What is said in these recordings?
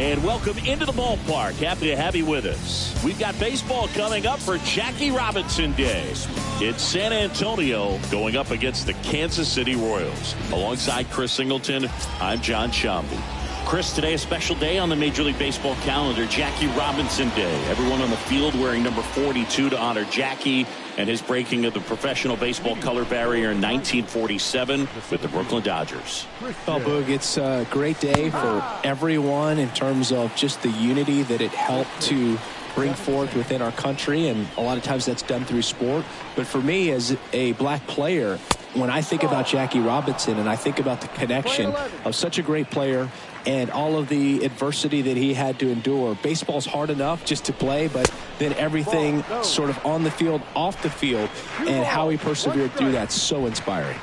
And welcome into the ballpark. Happy to have you with us. We've got baseball coming up for Jackie Robinson Day. It's San Antonio going up against the Kansas City Royals. Alongside Chris Singleton, I'm John Shambi. Chris, today a special day on the Major League Baseball calendar, Jackie Robinson Day. Everyone on the field wearing number 42 to honor Jackie and his breaking of the professional baseball color barrier in 1947 with the Brooklyn Dodgers. Well, Boog, it's a great day for everyone in terms of just the unity that it helped to bring forth within our country, and a lot of times that's done through sport. But for me, as a black player, when I think about Jackie Robinson and I think about the connection of such a great player and all of the adversity that he had to endure, baseball's hard enough just to play, but then everything sort of on the field, off the field, and how he persevered through that, so inspiring.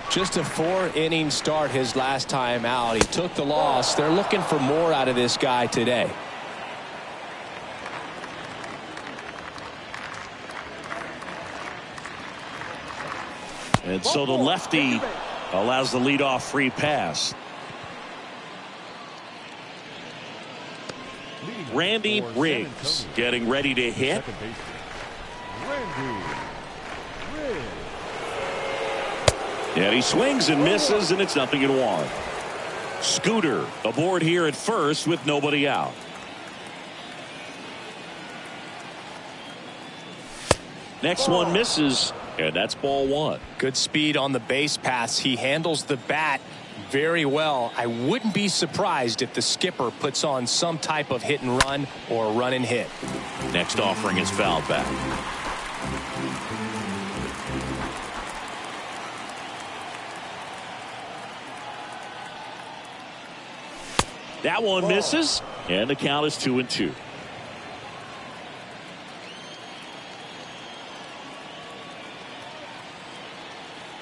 Just a 4-inning start his last time out. He took the loss. They're looking for more out of this guy today. And so the lefty allows the leadoff free pass. Randy Riggs getting ready to hit. And he swings and misses, and it's 0-1. Scooter aboard here at first with nobody out. Next one misses, and that's ball one. Good speed on the base pass. He handles the bat very well. I wouldn't be surprised if the skipper puts on some type of hit and run or run and hit. Next offering is fouled back. That one misses, and the count is 2-2.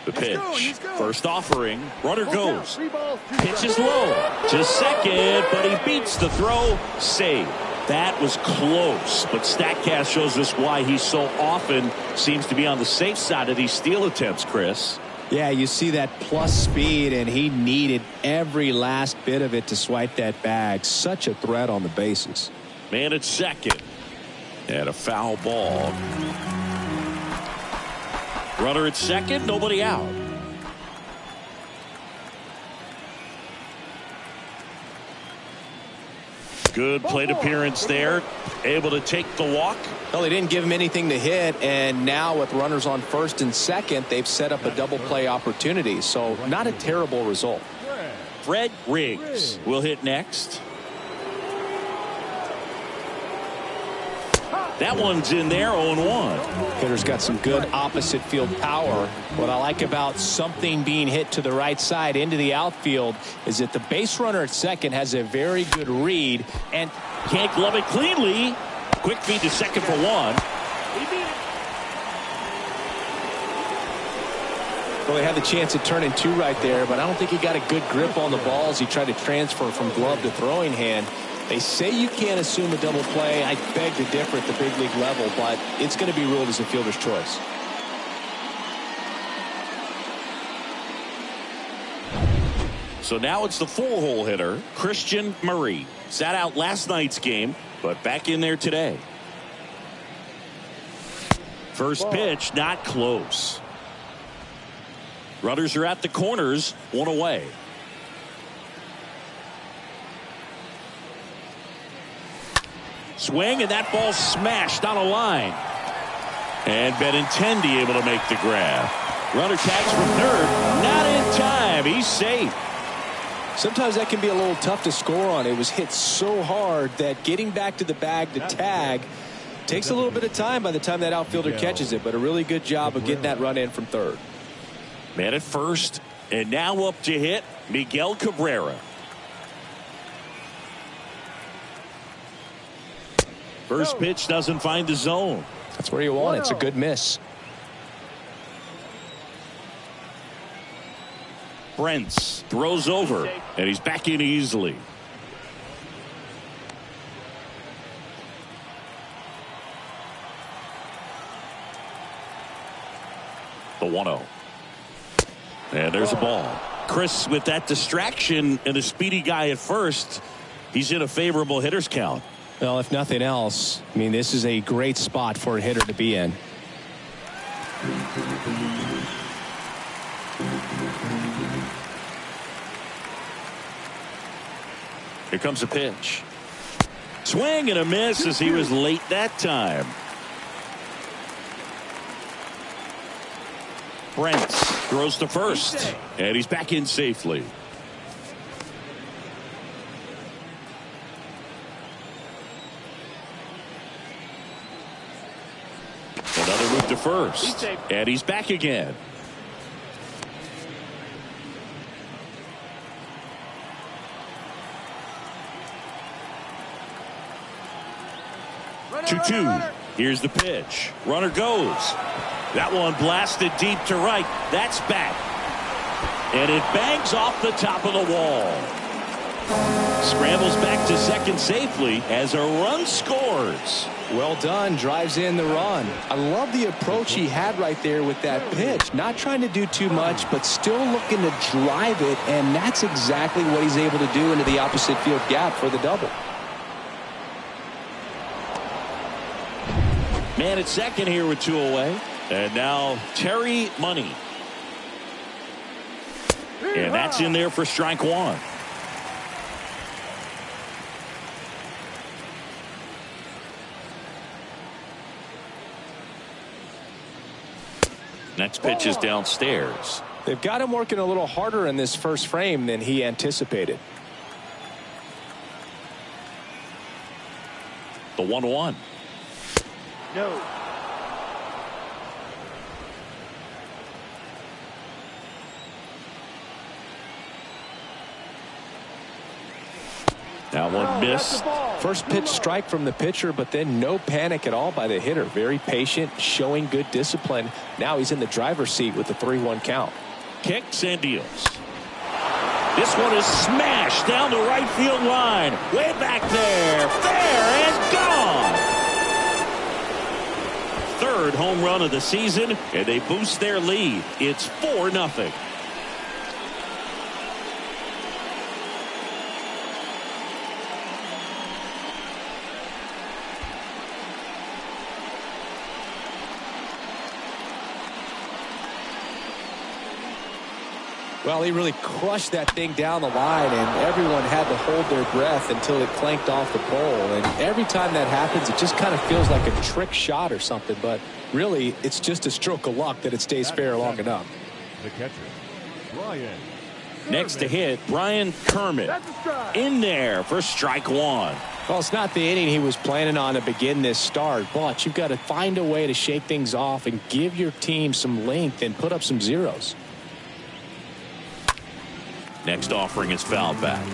The pitch. First offering. Runner goes. Pitch is low to second, but he beats the throw. Save. That was close, but StatCast shows us why he so often seems to be on the safe side of these steal attempts, Chris. Yeah, you see that plus speed, and he needed every last bit of it to swipe that bag. Such a threat on the bases. Man at second. And a foul ball. Runner at second, nobody out. Good plate appearance there. Able to take the walk. Well, they didn't give him anything to hit, and now with runners on first and second, they've set up a double play opportunity. So not a terrible result. Fred Riggs will hit next. That one's in there, 0-1. Hitter's got some good opposite field power. What I like about something being hit to the right side into the outfield is that the base runner at second has a very good read and can't glove it cleanly. Quick feed to second for one. Well, they had the chance at turning two right there, but I don't think he got a good grip on the balls. He tried to transfer from glove to throwing hand. They say you can't assume a double play. I beg to differ at the big league level, but it's going to be ruled as a fielder's choice. So now it's the four-hole hitter, Christian Murray. Sat out last night's game, but back in there today. First pitch, not close. Runners are at the corners, one away. Swing, and that ball smashed on a line. And Benintendi able to make the grab. Runner tags from third. Not in time. He's safe. Sometimes that can be a little tough to score on. It was hit so hard that getting back to the bag to tag takes a little bit of time by the time that outfielder catches it. But a really good job of getting that run in from third. Man at first. And now up to hit Miguel Cabrera. First pitch doesn't find the zone. That's where you want it. It's a good miss. Brents throws over, and he's back in easily. The 1-0. And there's a ball. Chris, with that distraction and a speedy guy at first, He's in a favorable hitter's count. Well, if nothing else, I mean, this is a great spot for a hitter to be in. Here comes a pitch. Swing and a miss as he was late that time. Brent throws to first, and he's back in safely. Another move to first, and he's back again. Two. Here's the pitch. Runner goes. That one blasted deep to right. That's back. And it bangs off the top of the wall. Scrambles back to second safely as a run scores. Well done. Drives in the run. I love the approach he had right there with that pitch. Not trying to do too much, but still looking to drive it, and that's exactly what he's able to do into the opposite field gap for the double. Man at second here with 2 away. And now Terry Money. And that's in there for strike one. Next pitch is downstairs. They've got him working a little harder in this first frame than he anticipated. The 1-1. No. That one missed. First pitch strike from the pitcher, but then no panic at all by the hitter. Very patient, showing good discipline. Now he's in the driver's seat with the 3-1 count. Kicks and deals. This one is smashed down the right field line. Way back there. Fair and gone. Third home run of the season, and they boost their lead. It's 4-0. Well, he really crushed that thing down the line, and everyone had to hold their breath until it clanked off the pole. And every time that happens, it just kind of feels like a trick shot or something. But really, it's just a stroke of luck that it stays fair long enough. The catcher, Brian. Next to hit, Brian Kermit. In there for strike one. Well, it's not the inning he was planning on to begin this start, but you've got to find a way to shake things off and give your team some length and put up some zeros. Next offering is fouled back.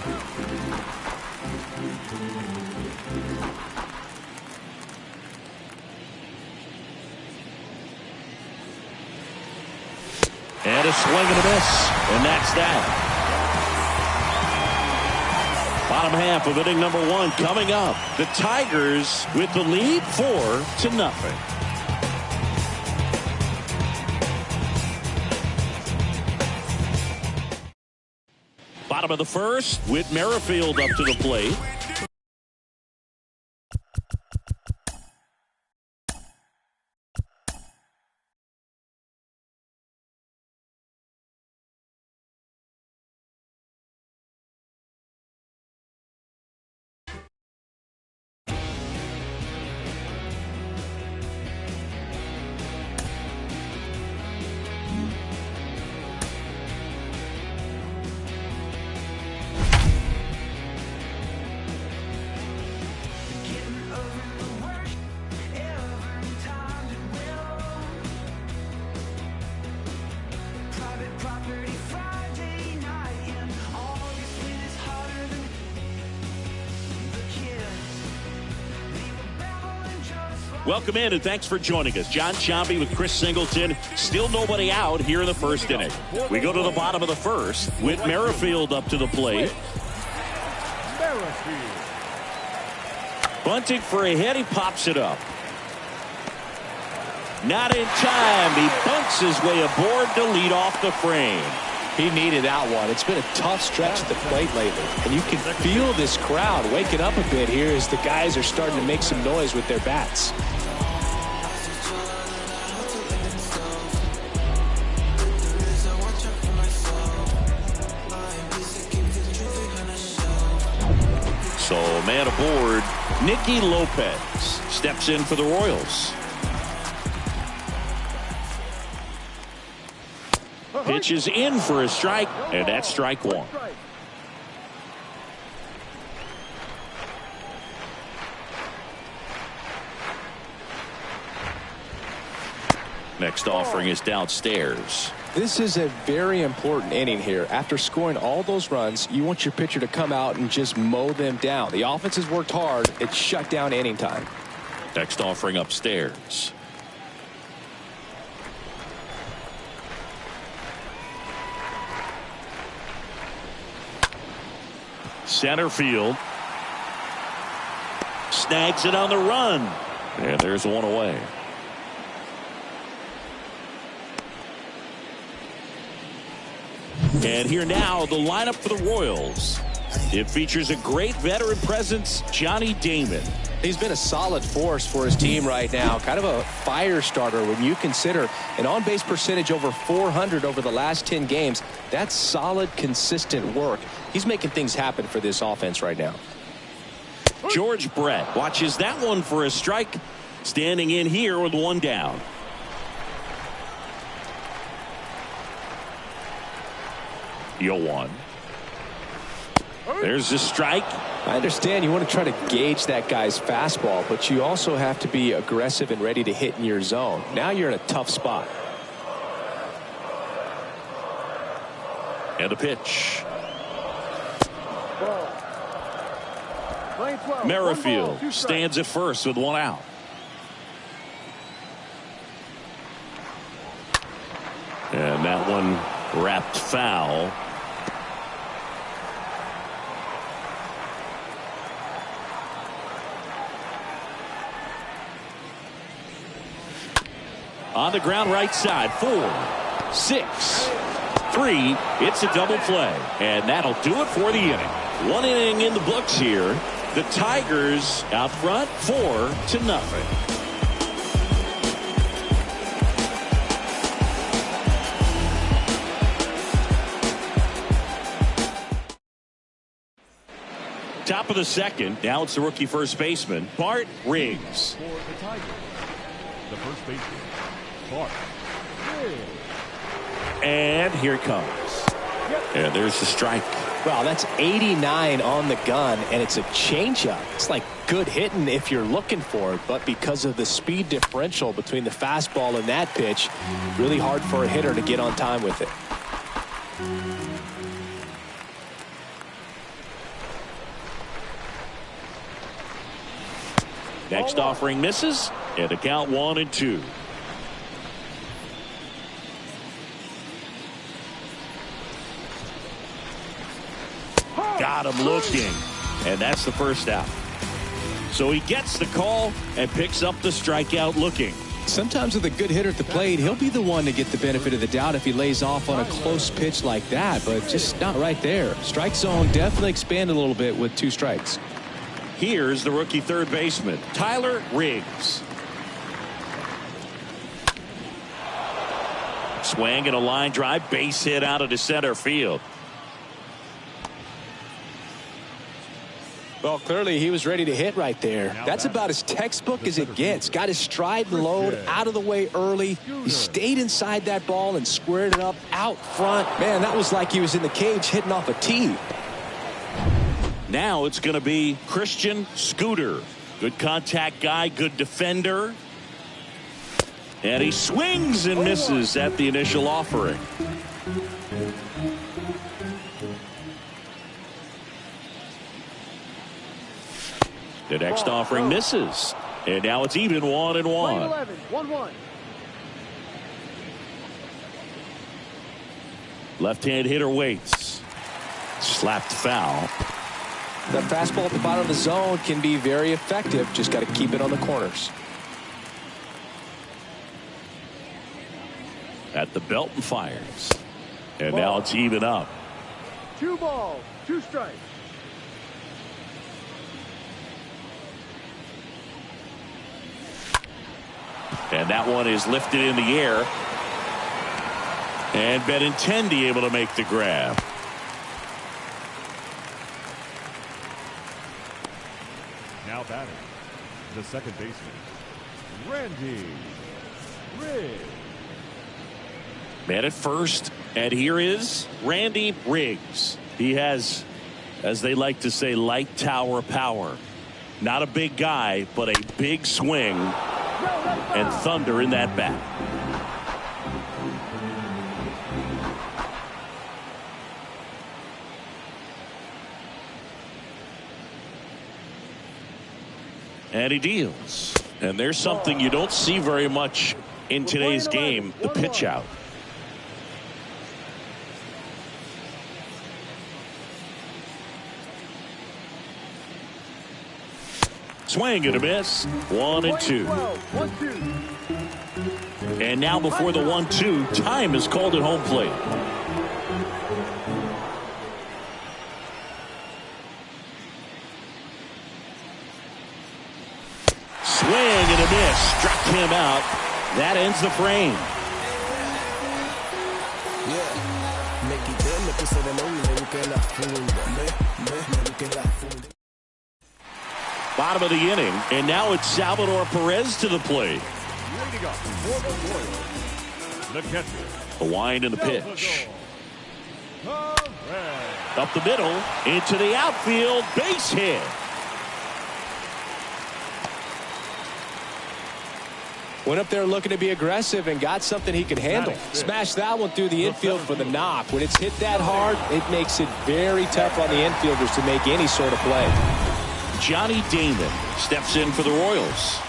And a swing and a miss. And that's that. Bottom half of inning number one coming up. The Tigers with the lead 4-0. Bottom of the first, Whit Merrifield up to the plate. Welcome in and thanks for joining us. John Sciambi with Chris Singleton. Still nobody out here in the first inning. We go to the bottom of the first. Whit Merrifield up to the plate. Bunting for a hit. He pops it up. Not in time. He bunks his way aboard to lead off the frame. He needed that one. It's been a tough stretch at the plate lately. And you can feel this crowd waking up a bit here as the guys are starting to make some noise with their bats. So man aboard, Nicky Lopez steps in for the Royals. Pitches in for a strike, and that's strike one. Next offering is downstairs. This is a very important inning here. After scoring all those runs, you want your pitcher to come out and just mow them down. The offense has worked hard. It's shut down inning time. Next offering upstairs. Center field. Snags it on the run. And there's one away. And here now, the lineup for the Royals. It features a great veteran presence, Johnny Damon. He's been a solid force for his team right now. Kind of a fire starter when you consider an on-base percentage over 400 over the last 10 games. That's solid, consistent work. He's making things happen for this offense right now. George Brett watches that one for a strike. Standing in here with one down. Yoan. There's the strike. I understand you want to try to gauge that guy's fastball, but you also have to be aggressive and ready to hit in your zone. Now you're in a tough spot. And a pitch. Merrifield stands at first with one out. And that one wrapped foul. On the ground right side. 4, 6, 3. It's a double play. And that'll do it for the inning. One inning in the books here. The Tigers out front 4-0. Top of the second. Now it's the rookie first baseman, Bart Riggs. For the Tigers, the first baseman, Bart Riggs. And here it comes. And there's the strike. Wow, that's 89 on the gun, and it's a changeup. It's like good hitting if you're looking for it, but because of the speed differential between the fastball and that pitch, really hard for a hitter to get on time with it. Next offering misses, and the count 1-2. Got him looking, and that's the first out. So he gets the call and picks up the strikeout looking. Sometimes with a good hitter at the plate, he'll be the one to get the benefit of the doubt if he lays off on a close pitch like that, but just not right there. Strike zone definitely expanded a little bit with 2 strikes. Here's the rookie third baseman, Tyler Riggs. Swing and a line drive, base hit out of the center field. Well, clearly he was ready to hit right there. That's about as textbook as it gets. Got his stride and load out of the way early. He stayed inside that ball and squared it up out front. Man, that was like he was in the cage hitting off a tee. Now it's going to be Christian Scooter. Good contact guy, good defender. And he swings and misses at the initial offering. The next offering misses. And now it's even 1-1. 1-1. Left-hand hitter waits. Slapped foul. The fastball at the bottom of the zone can be very effective. Just got to keep it on the corners. At the belt and fires. And now it's even up. 2 balls, 2 strikes. And that one is lifted in the air. And Benintendi able to make the grab. Now batting, the second baseman, Randy Riggs. Man at first, and here is Randy Riggs. He has, as they like to say, light tower power. Not a big guy, but a big swing and thunder in that bat. And he deals. And there's something you don't see very much in today's game, the pitch out. Swing and a miss. 1-2. And now before the 1-2, time is called at home plate. Swing and a miss. Struck him out. That ends the frame. Bottom of the inning, and now it's Salvador Perez to the plate. Leading up for the Royals, the catcher. A wind and the pitch. Perez. Up the middle, into the outfield, base hit. Went up there looking to be aggressive and got something he could handle. Smashed that one through the infield for the knock. When it's hit that hard, it makes it very tough on the infielders to make any sort of play. Johnny Damon steps in for the Royals.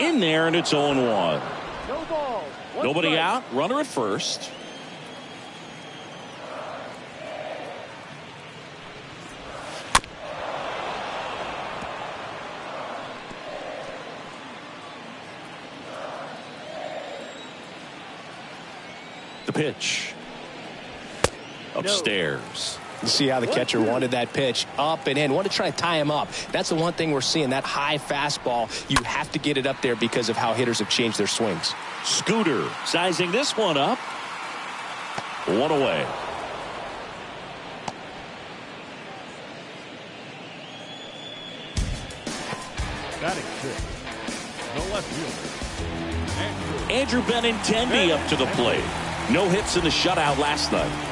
In there, and it's 0-1. No balls. Nobody strike. out. Runner at first. The pitch. Upstairs. You see how the catcher wanted that pitch up and in. Wanted to try to tie him up. That's the one thing we're seeing. That high fastball, you have to get it up there because of how hitters have changed their swings. Scooter sizing this one up. 1 away. Batting 6, the left fielder, Andrew Benintendi up to the plate. No hits in the shutout last night.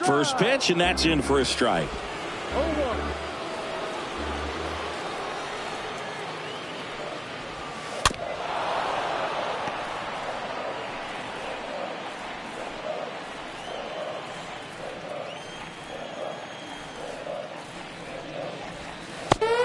First pitch, and that's in for a strike. 0-1.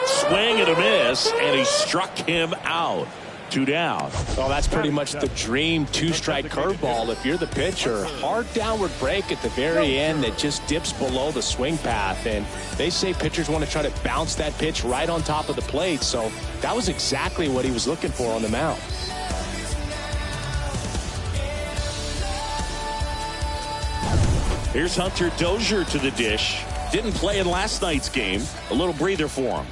Swing and a miss, and he struck him out. 2 down. Oh, that's pretty much the dream two-strike curveball. If you're the pitcher, hard downward break at the very end that just dips below the swing path. And they say pitchers want to try to bounce that pitch right on top of the plate. So that was exactly what he was looking for on the mound. Here's Hunter Dozier to the dish. Didn't play in last night's game. A little breather for him.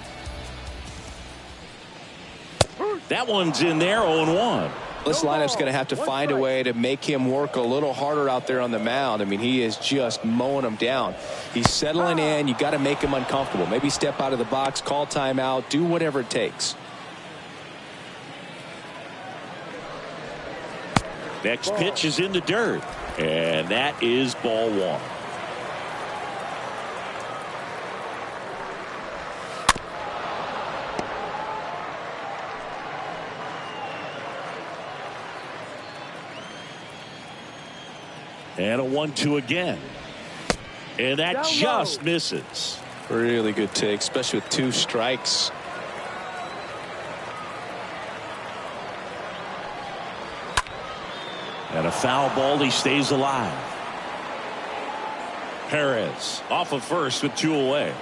That one's in there, 0-1. This lineup's going to have to find a way to make him work a little harder out there on the mound. I mean, he is just mowing them down. He's settling in. You got to make him uncomfortable. Maybe step out of the box, call timeout, do whatever it takes. Next pitch is in the dirt, and that is ball 1. And a 1-2 again. And that just misses. Really good take, especially with 2 strikes. And a foul ball, he stays alive. Perez off of first with 2 away.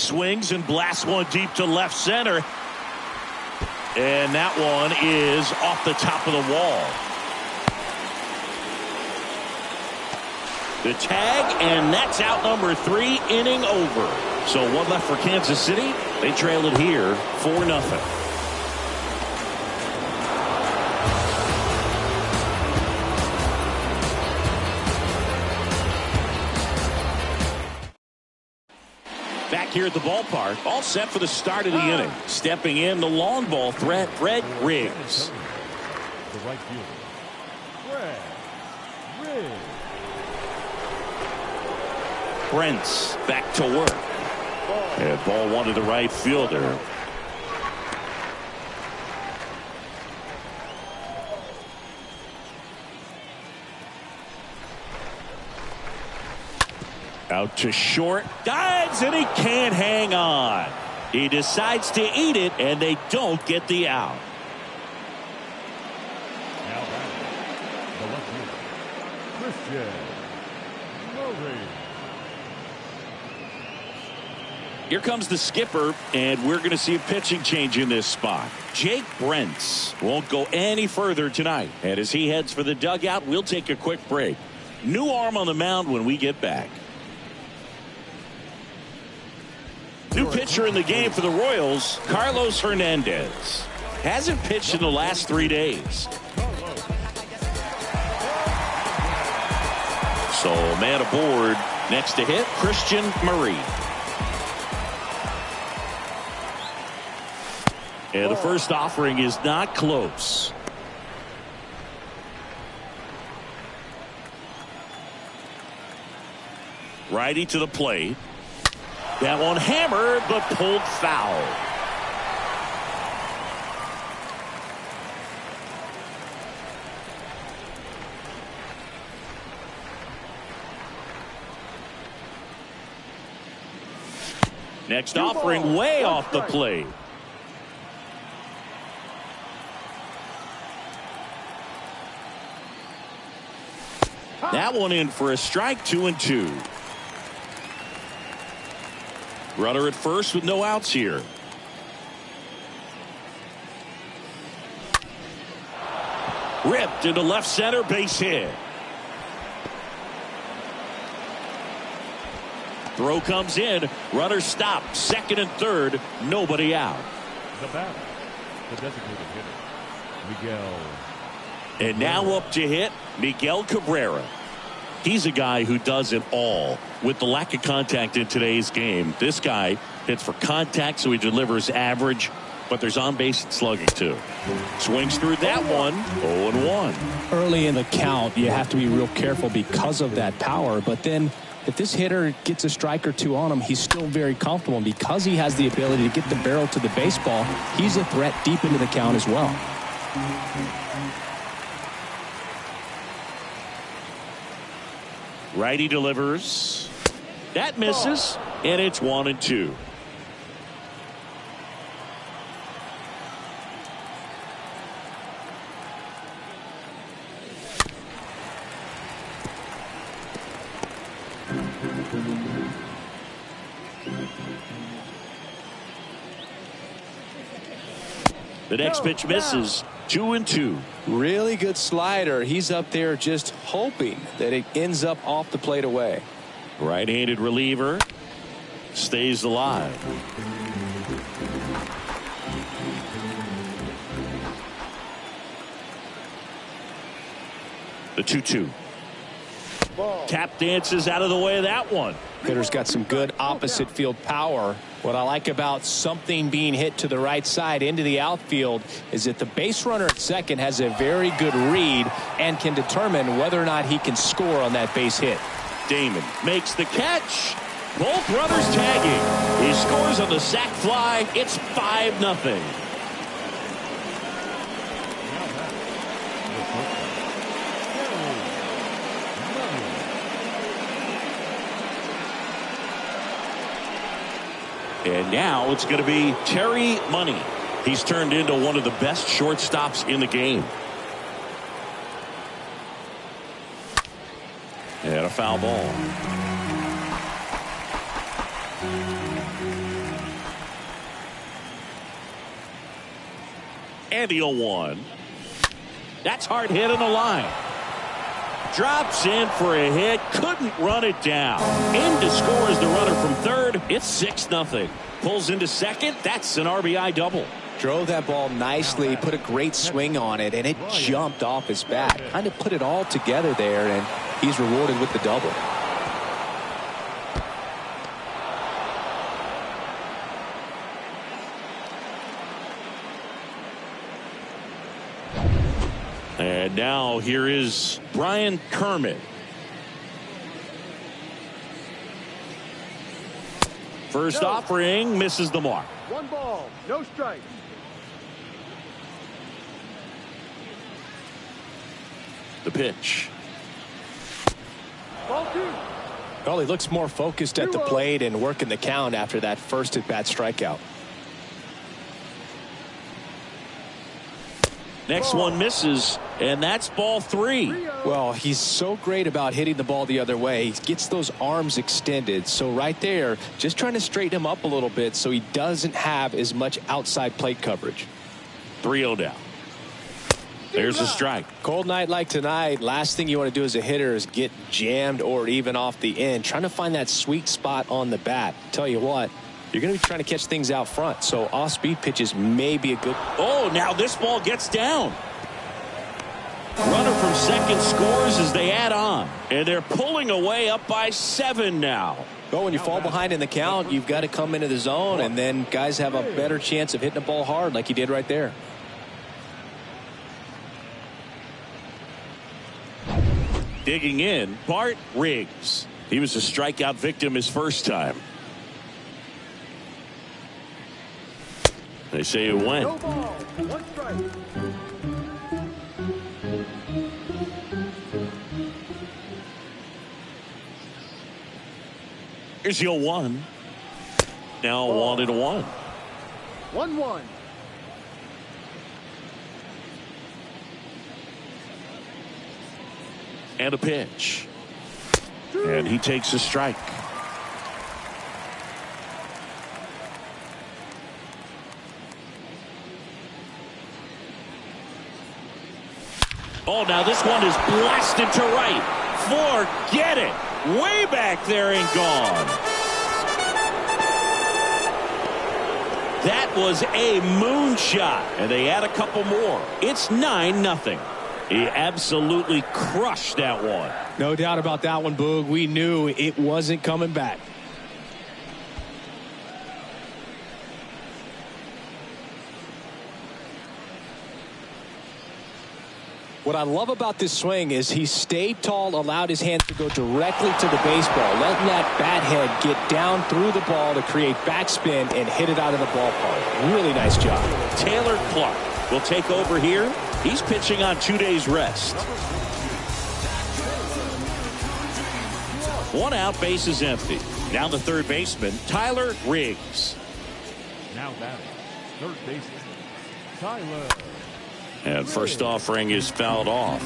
swings and blasts one deep to left center. And that one is off the top of the wall. The tag, and that's out number 3, inning over. So one left for Kansas City. They trail it here 4-0. Back here at the ballpark, all set for the start of the inning. Stepping in, the long ball threat, Fred Riggs. The right fielder, Fred Riggs. Brent's back to work. And ball one to the right fielder. Out to short, dives, and he can't hang on. He decides to eat it, and they don't get the out. Now batting, the left fielder, Christian Murray. Here comes the skipper, and we're going to see a pitching change in this spot. Jake Brentz won't go any further tonight. And as he heads for the dugout, we'll take a quick break. New arm on the mound when we get back. New pitcher in the game for the Royals, Carlos Hernandez. Hasn't pitched in the last 3 days. So man aboard. Next to hit, Christian Murray. And the first offering is not close. Righty to the plate. That one hammered, but pulled foul. Next offering way off the plate. That one in for a strike, 2-2. Runner at first with no outs here. Ripped into left center, base hit. Throw comes in. Runner stopped. Second and third. Nobody out. The batter, the designated hitter, Miguel. And now up to hit, Miguel Cabrera. He's a guy who does it all. With the lack of contact in today's game, this guy hits for contact, so he delivers average, but there's on-base slugging too. Swings through that one, 0-1. Early in the count, you have to be real careful because of that power, but then if this hitter gets a strike or two on him, he's still very comfortable, and because he has the ability to get the barrel to the baseball, he's a threat deep into the count as well. Righty delivers. That misses, and it's 1-2. The next pitch misses. 2-2. Really good slider. He's up there just hoping that it ends up off the plate away. Right-handed reliever stays alive. The 2-2. Tap dances out of the way of that one. Hitter's got some good opposite field power. What I like about something being hit to the right side into the outfield is that the base runner at second has a very good read and can determine whether or not he can score on that base hit. Damon makes the catch. Both runners tagging. He scores on the sac fly. It's 5-0. And now it's going to be Terry Money. He's turned into one of the best shortstops in the game. And a foul ball. And the 0-1. That's hard hit on the line. Drops in for a hit. Couldn't run it down. In to score is the runner from third. It's 6-0. Pulls into second. That's an RBI double. Drove that ball nicely, put a great swing on it, and it jumped off his bat. Kind of put it all together there, and he's rewarded with the double. And now here is Brian Kermit. First offering misses the mark. 1 ball, no strike. The pitch. Ball 2. Well, he looks more focused at the plate and working the count after that first at-bat strikeout. Next one misses, and that's ball 3. Well, he's so great about hitting the ball the other way. He gets those arms extended. So right there, just trying to straighten him up a little bit so he doesn't have as much outside plate coverage. 3-0 down. There's a strike. Cold night like tonight, last thing you want to do as a hitter is get jammed or even off the end. Trying to find that sweet spot on the bat. Tell you what, you're going to be trying to catch things out front. So off-speed pitches may be a good. Oh, now this ball gets down. Runner from second scores as they add on. And they're pulling away up by 7 now. Well, when you fall behind in the count, you've got to come into the zone, and then guys have a better chance of hitting the ball hard like he did right there. Digging in, Bart Riggs. He was a strikeout victim his first time. They say it went. No ball, 1 strike. Here's the 0-1. Now 1-1. 1-1. And a pitch. And he takes a strike. Oh, now this one is blasted to right. Forget it. Way back there and gone. That was a moonshot. And they add a couple more. It's 9-0. He absolutely crushed that one. No doubt about that one, Boog. We knew it wasn't coming back. What I love about this swing is he stayed tall, allowed his hands to go directly to the baseball, letting that bat head get down through the ball to create backspin and hit it out of the ballpark. Really nice job. Taylor Clark will take over here. He's pitching on 2 days rest. 1 out, base is empty. Now the third baseman, Tyler Riggs. Now batting, third baseman, Tyler. And first offering is fouled off.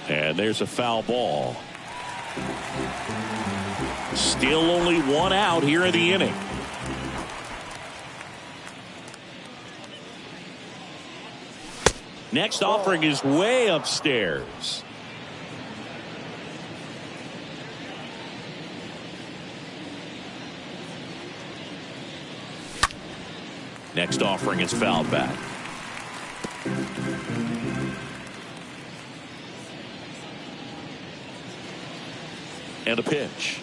And there's a foul ball. Still only 1 out here in the inning. Next offering is way upstairs. Next offering is fouled back. And a pitch.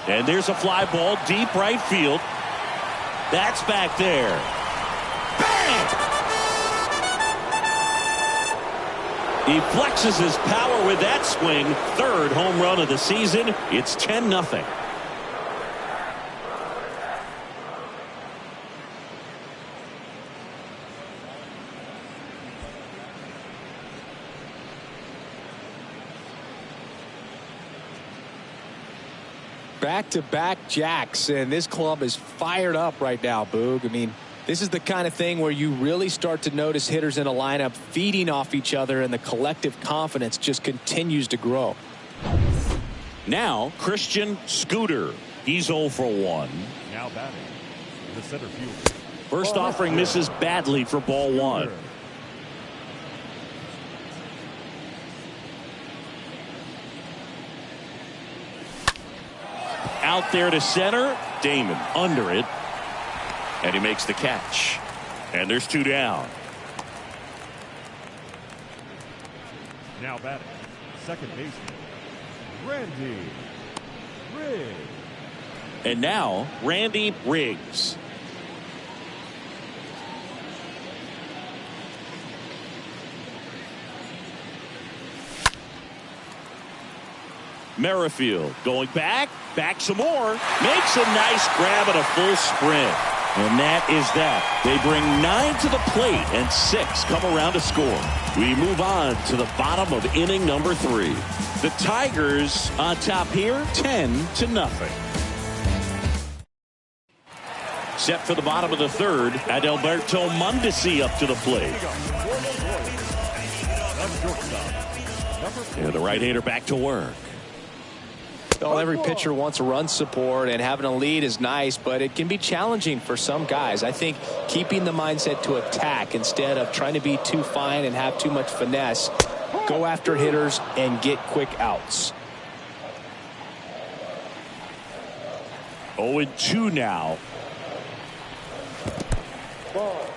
And there's a fly ball deep right field. That's back there. Bang! He flexes his power with that swing. Third home run of the season. It's 10-0. Back-to-back jacks, and this club is fired up right now, Boog. I mean, This is the kind of thing where you really start to notice hitters in a lineup feeding off each other, and the collective confidence just continues to grow. Now, Christian Scooter. He's 0 for 1. Now batting, the center fielder. First offering misses badly for ball 1. Out there to center. Damon under it. And he makes the catch. And there's 2 down. Now batting, second baseman, Randy Riggs. And now, Randy Riggs. Merrifield going back some more, makes a nice grab and a full sprint. And that is that. They bring 9 to the plate and 6 come around to score. We move on to the bottom of inning number 3. The Tigers on top here, 10-0. Set for the bottom of the 3rd, Adalberto Mondesi up to the plate. And the right-hander back to work. Well, every pitcher wants a run support, and having a lead is nice, but it can be challenging for some guys. I think keeping the mindset to attack instead of trying to be too fine and have too much finesse, go after hitters and get quick outs. 0-2 now. Ball.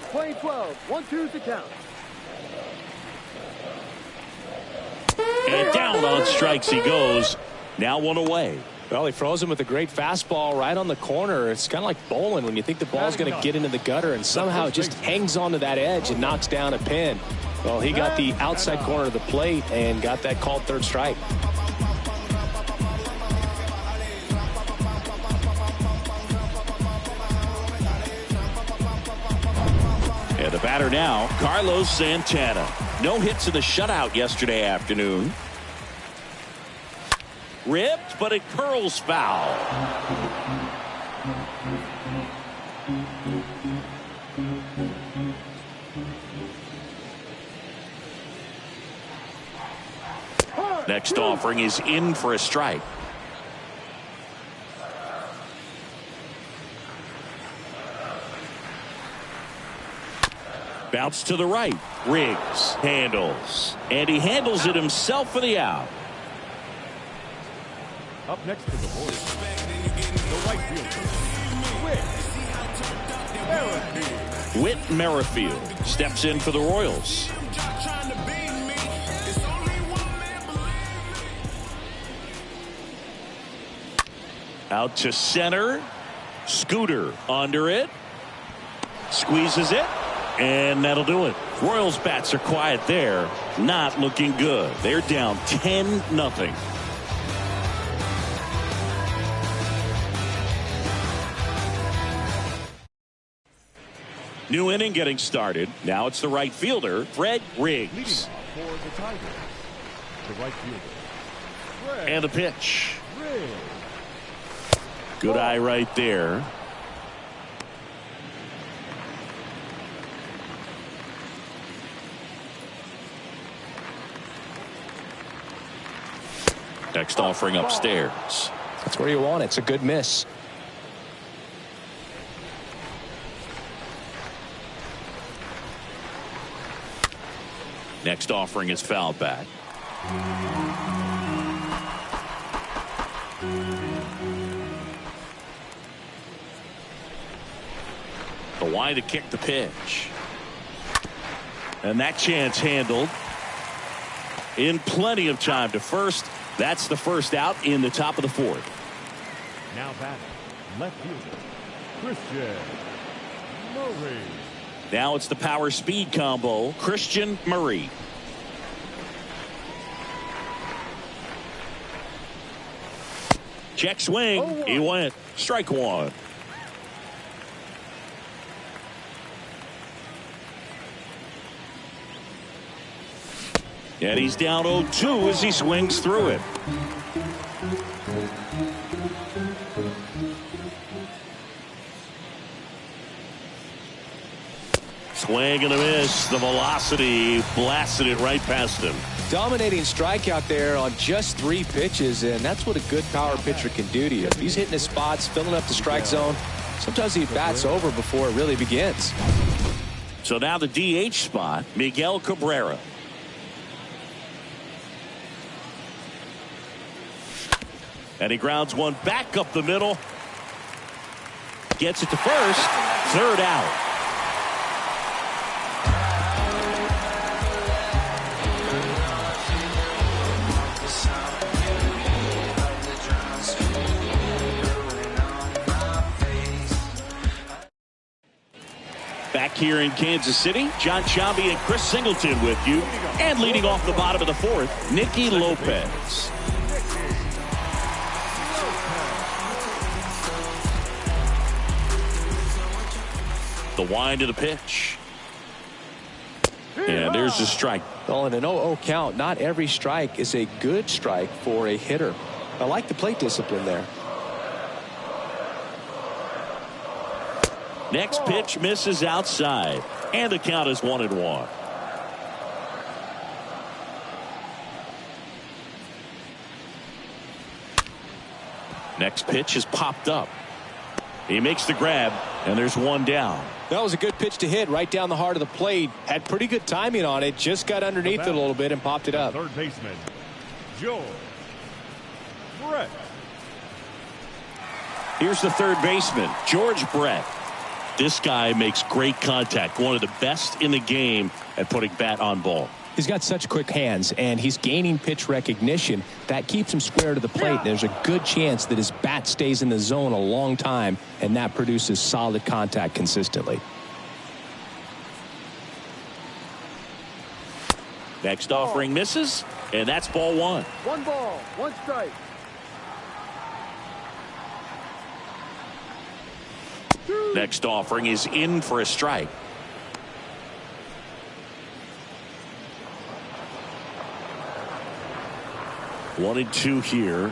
Playing 12. 1-2's the count. And down on strikes he goes. Now 1 away. Well, he froze him with a great fastball right on the corner. It's kind of like bowling when you think the ball's going to get into the gutter, and somehow it just hangs onto that edge and knocks down a pin. Well, he got the outside corner of the plate and got that called 3rd strike. And the batter now, Carlos Santana. No hits in the shutout yesterday afternoon. Ripped, but it curls foul. Next offering is in for a strike. Bounce to the right. Riggs handles. And he handles it himself for the out. Up next to the board, the right fielder, Whit Merrifield steps in for the Royals. Out to center. Scooter under it. Squeezes it. And that'll do it. Royals bats are quiet there. Not looking good. They're down 10-0. New inning getting started. Now it's the right fielder, Fred Riggs. leading off for the Tigers, the right fielder, Fred And the pitch. Riggs. Good eye right there. Next offering upstairs. That's where you want it. It's a good miss. Next offering is fouled back. The line to kick the pitch. And that chance handled in plenty of time to first. That's the first out in the top of the 4th. Now batting, left fielder, Christian Murray. Now it's the power speed combo, Christian Murray. Check swing. He went. Strike 1. And he's down 0-2 as he swings through it. Swing and a miss. The velocity blasted it right past him. Dominating strikeout there on just 3 pitches, and that's what a good power pitcher can do to you. If he's hitting his spots, filling up the strike zone, sometimes he bats over before it really begins. So now the DH spot, Miguel Cabrera. And he grounds one back up the middle. Gets it to first. Third out. Back here in Kansas City, John Sciambi and Chris Singleton with you. And leading off the bottom of the 4th, Nicky Lopez. The wind of the pitch. And there's the strike. Well, in an 0-0 count, not every strike is a good strike for a hitter. I like the plate discipline there. Next pitch misses outside. And the count is 1-1. Next pitch is popped up. He makes the grab, and there's one down. That was a good pitch to hit right down the heart of the plate. Had pretty good timing on it. Just got underneath it a little bit and popped it up. Third baseman, George Brett. Here's the third baseman, George Brett. This guy makes great contact. One of the best in the game at putting bat on ball. He's got such quick hands, and he's gaining pitch recognition. That keeps him square to the plate. There's a good chance that his bat stays in the zone a long time, and that produces solid contact consistently. Next offering misses, and that's ball 1. 1 ball, 1 strike. Next offering is in for a strike. One and 2 here.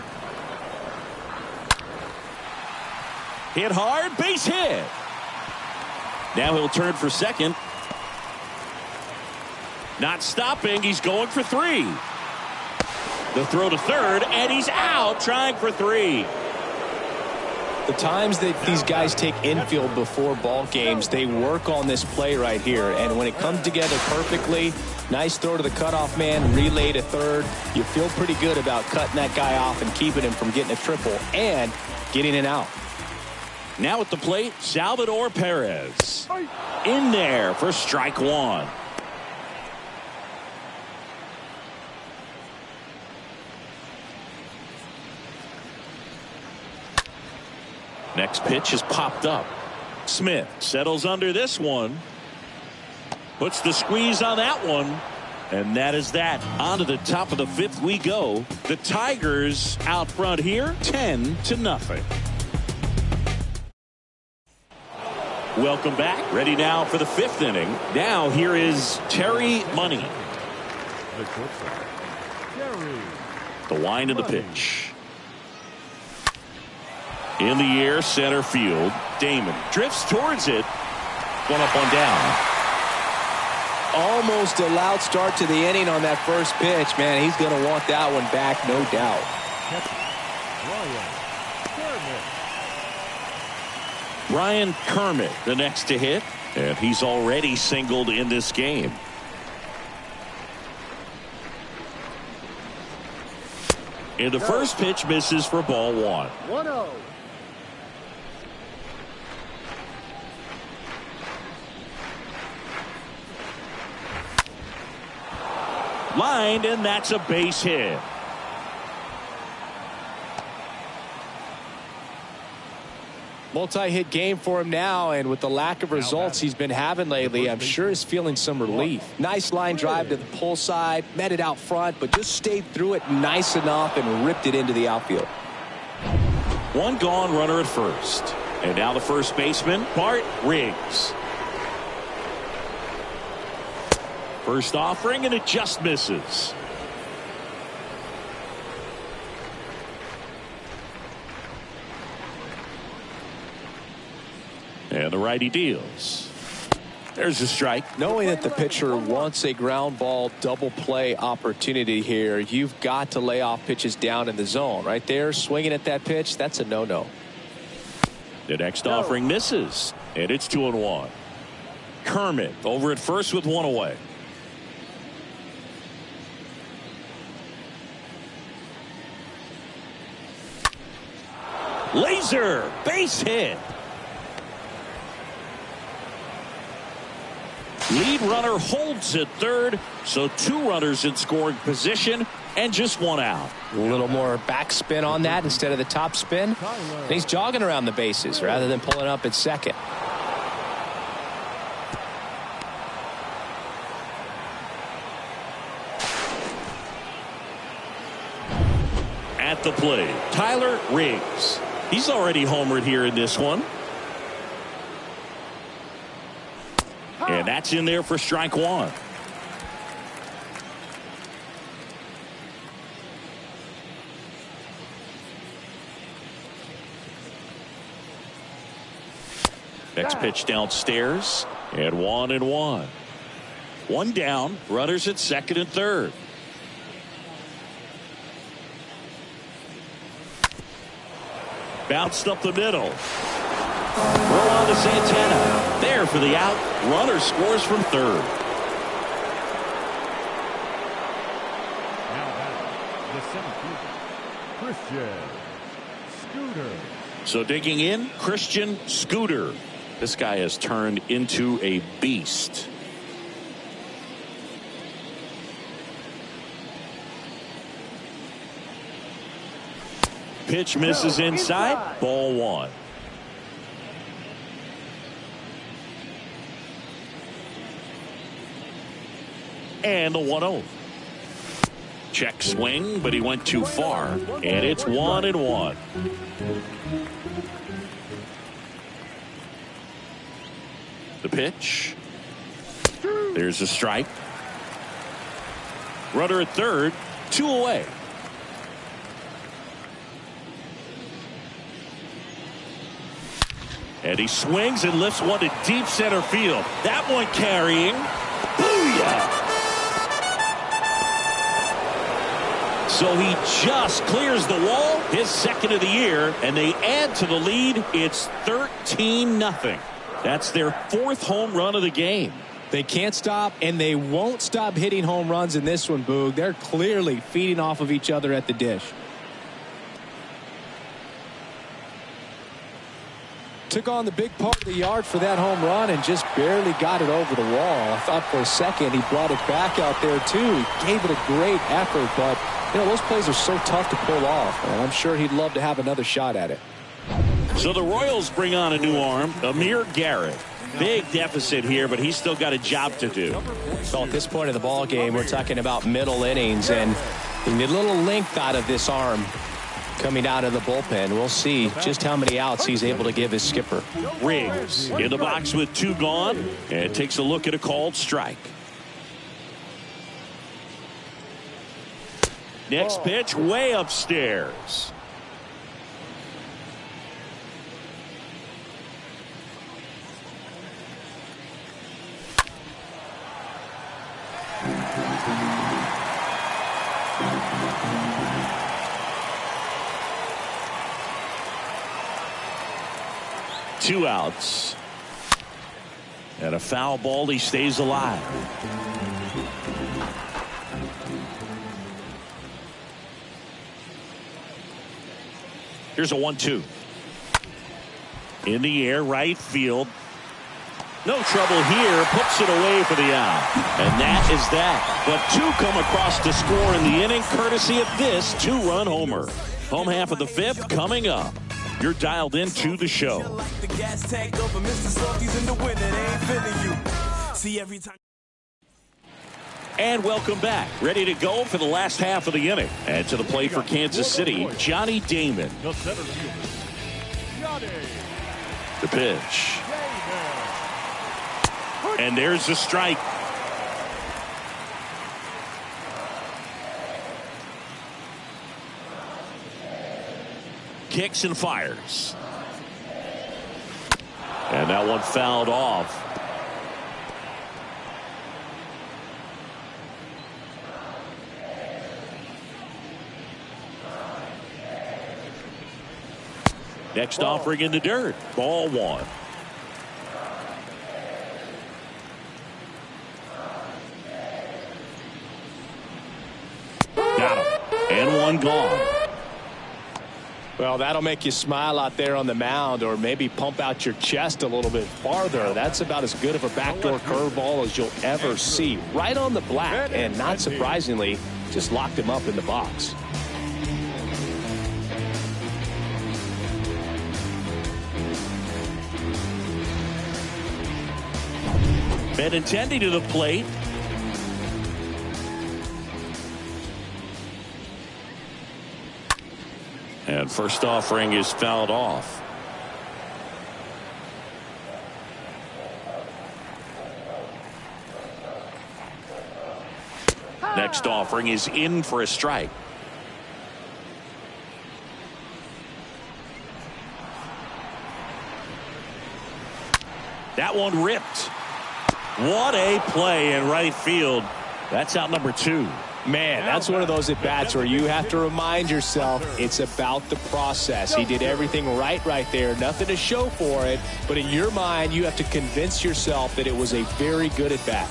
Hit hard, base hit. Now he'll turn for second. Not stopping, he's going for 3. The throw to third, and he's out trying for 3. The times that these guys take infield before ball games, they work on this play right here. And when it comes together perfectly, nice throw to the cutoff man, relay to third. You feel pretty good about cutting that guy off and keeping him from getting a triple and getting an out. Now at the plate, Salvador Perez. In there for strike 1. Next pitch is popped up. Smith settles under this one. Puts the squeeze on that one. And that is that. On to the top of the 5th we go. The Tigers out front here, 10-0. Welcome back. Ready now for the 5th inning. Now here is Terry Money. The wind of the pitch. In the air, center field. Damon drifts towards it. One up, one down. Almost a loud start to the inning on that first pitch. Man, he's going to want that one back, no doubt. Brian Kermit, the next to hit. And he's already singled in this game. And the first pitch misses for ball 1. 1-0. Lined, and that's a base hit. Multi-hit game for him now, and with the lack of results he's been having lately, I'm sure he's feeling some relief. Nice line drive to the pull side, met it out front, but just stayed through it nice enough and ripped it into the outfield. One gone, runner at first. And now the first baseman, Bart Riggs. First offering, and it just misses. And the righty deals. There's a strike. Knowing that the pitcher wants a ground ball double play opportunity here, you've got to lay off pitches down in the zone. Right there, swinging at that pitch, that's a no-no. The next offering misses, and it's 2-1. Kermit over at first with one away. Laser base hit. Lead runner holds at third, so 2 runners in scoring position and just 1 out. A little more backspin on that instead of the top spin. And he's jogging around the bases rather than pulling up at second. At the plate, Tyler Riggs. He's already homered here in this one. And that's in there for strike 1. Next pitch downstairs, and 1-1. 1 down, runners at second and third. Bounced up the middle. Throw on to Santana. There for the out. Runner scores from third. Now back, the center fielder, Christian Scooter. So digging in, Christian Scooter. This guy has turned into a beast. Pitch misses inside. Ball 1. And the 1-0. Check swing, but he went too far. And it's 1-1. The pitch. There's a strike. Runner at third, 2 away. And he swings and lifts one to deep center field. That one carrying. Booyah! So he just clears the wall, his second of the year, and they add to the lead. It's 13-0. That's their 4th home run of the game. They can't stop, and they won't stop hitting home runs in this one, Boog. They're clearly feeding off of each other at the dish. Took on the big part of the yard for that home run and just barely got it over the wall. I thought for a second he brought it back out there too. He gave it a great effort, but you know those plays are so tough to pull off, and I'm sure he'd love to have another shot at it. So the Royals bring on a new arm, Amir Garrett. Big deficit here, but he's still got a job to do. So at this point of the ball game, we're talking about middle innings, and we need a little length out of this arm coming out of the bullpen. We'll see just how many outs he's able to give his skipper. Riggs in the box with 2 gone, and takes a look at a called strike. Next pitch way upstairs. Two outs. And a foul ball. He stays alive. Here's a 1-2. In the air, right field. No trouble here. Puts it away for the out. And that is that. But 2 come across to score in the inning, courtesy of this 2-run homer. Home half of the 5th coming up. You're dialed into the show. And welcome back. Ready to go for the last half of the inning. And to the plate for Kansas City, Johnny Damon. The center fielder, Johnny. The pitch. And there's the strike. Kicks and fires. And that one fouled off. Next offering in the dirt. Ball one. Got him. And one gone. Well, that'll make you smile out there on the mound, or maybe pump out your chest a little bit farther. That's about as good of a backdoor curveball as you'll ever see. Right on the black, and not surprisingly, just locked him up in the box. Benintendi to the plate. And first offering is fouled off. Next offering is in for a strike. That one ripped. What a play in right field. That's out number 2. Man, that's one of those at-bats where you have to remind yourself it's about the process. He did everything right there. Nothing to show for it. But in your mind, you have to convince yourself that it was a very good at-bat.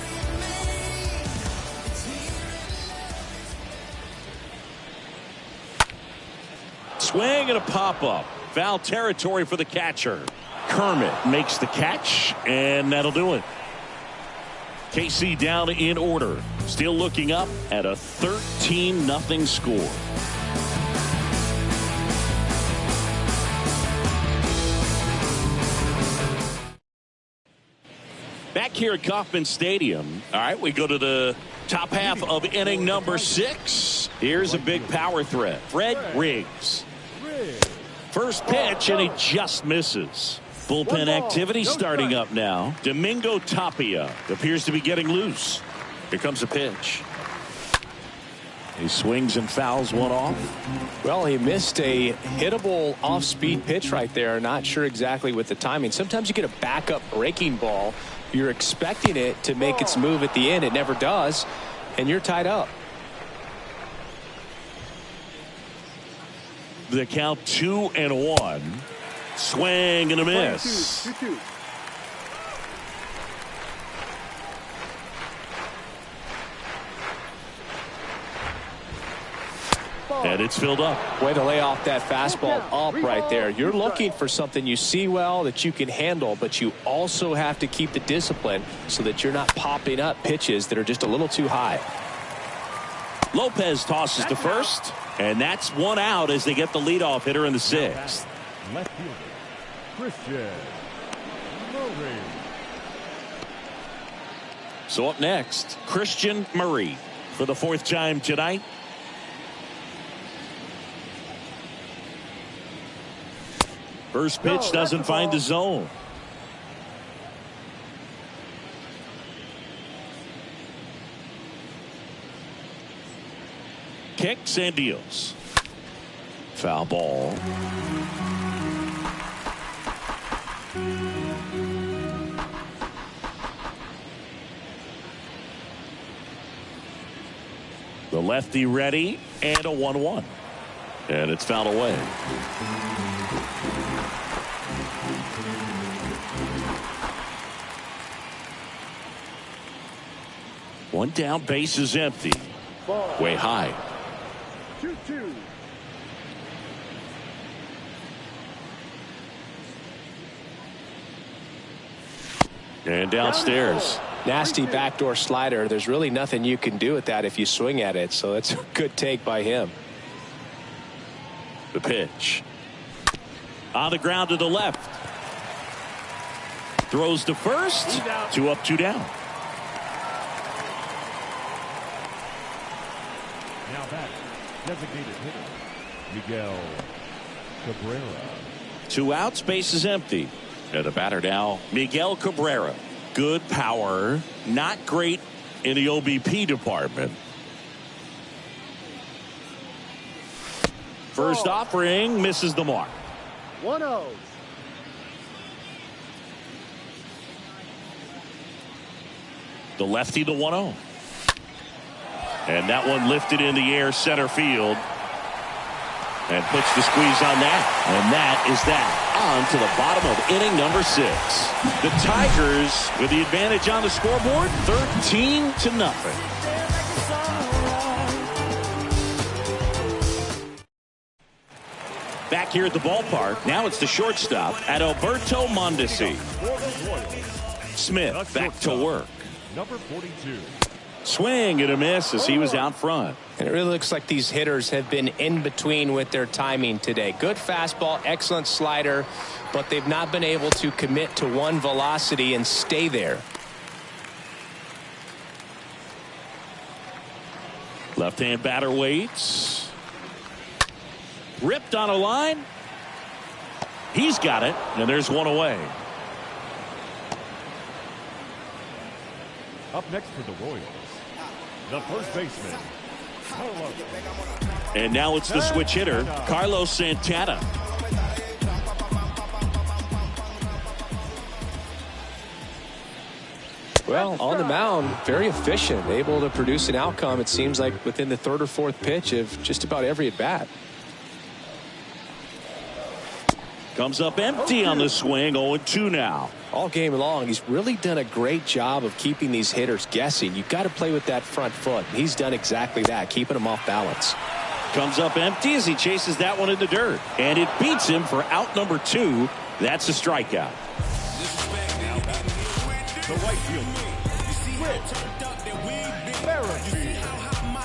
Swing and a pop-up. Foul territory for the catcher. Kermit makes the catch, and that'll do it. KC down in order. Still looking up at a 13-0 score. Back here at Kauffman Stadium. All right, we go to the top half of inning number 6. Here's a big power threat. Fred Riggs. First pitch, and he just misses. Bullpen activity starting up now. Domingo Tapia appears to be getting loose. Here comes a pitch. He swings and fouls one off. Well, he missed a hittable off-speed pitch right there. Not sure exactly with the timing. Sometimes you get a backup breaking ball. You're expecting it to make its move at the end. It never does, and you're tied up. The count 2-1. Swing and a miss. 2-2. And it's filled up. Way to lay off that fastball up right there. You're looking for something you see well that you can handle, but you also have to keep the discipline so that you're not popping up pitches that are just a little too high. Lopez tosses to first, and that's one out as they get the leadoff hitter in the 6th. Left fielder, Christian Murray. So up next, Christian Murray for the 4th time tonight. First pitch doesn't find the zone. Kicks and deals. Foul ball. The lefty ready, and a 1-1. And it's fouled away. One down, base is empty. Way high. 2-2. And downstairs. Nasty backdoor slider. There's really nothing you can do with that if you swing at it. So that's a good take by him. The pitch. On the ground to the left. Throws to first. 2 up, 2 down. Now back, designated hitter, Miguel Cabrera. 2 outs, base is empty. And the batter now, Miguel Cabrera. Good power, not great in the OBP department. First offering misses the mark. 1-0. The lefty, the 1-0. And that one lifted in the air center field. And puts the squeeze on that. And that is that. On to the bottom of inning number 6. The Tigers with the advantage on the scoreboard, 13-0. Back here at the ballpark, now it's the shortstop at Alberto Mondesi. Smith back to work. Number 42. Swing and a miss as he was out front. And it really looks like these hitters have been in between with their timing today. Good fastball, excellent slider, but they've not been able to commit to one velocity and stay there. Left-hand batter waits. Ripped on a line. He's got it, and there's one away. Up next for the Royals, the first baseman, Carlos. And now it's the switch hitter, Carlos Santana. Well, on the mound, very efficient, able to produce an outcome, it seems like, within the third or fourth pitch of just about every at-bat. Comes up empty on the swing, 0-2 now. All game long, he's really done a great job of keeping these hitters guessing. You've got to play with that front foot. He's done exactly that, keeping them off balance. Comes up empty as he chases that one in the dirt. And it beats him for out number 2. That's a strikeout. The right fielder,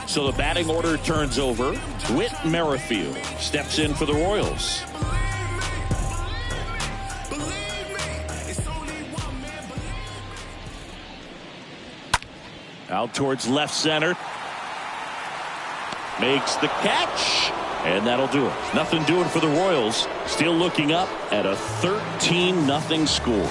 So the batting order turns over. Whit Merrifield steps in for the Royals. Out towards left center. Makes the catch. And that'll do it. Nothing doing for the Royals. Still looking up at a 13-0 score.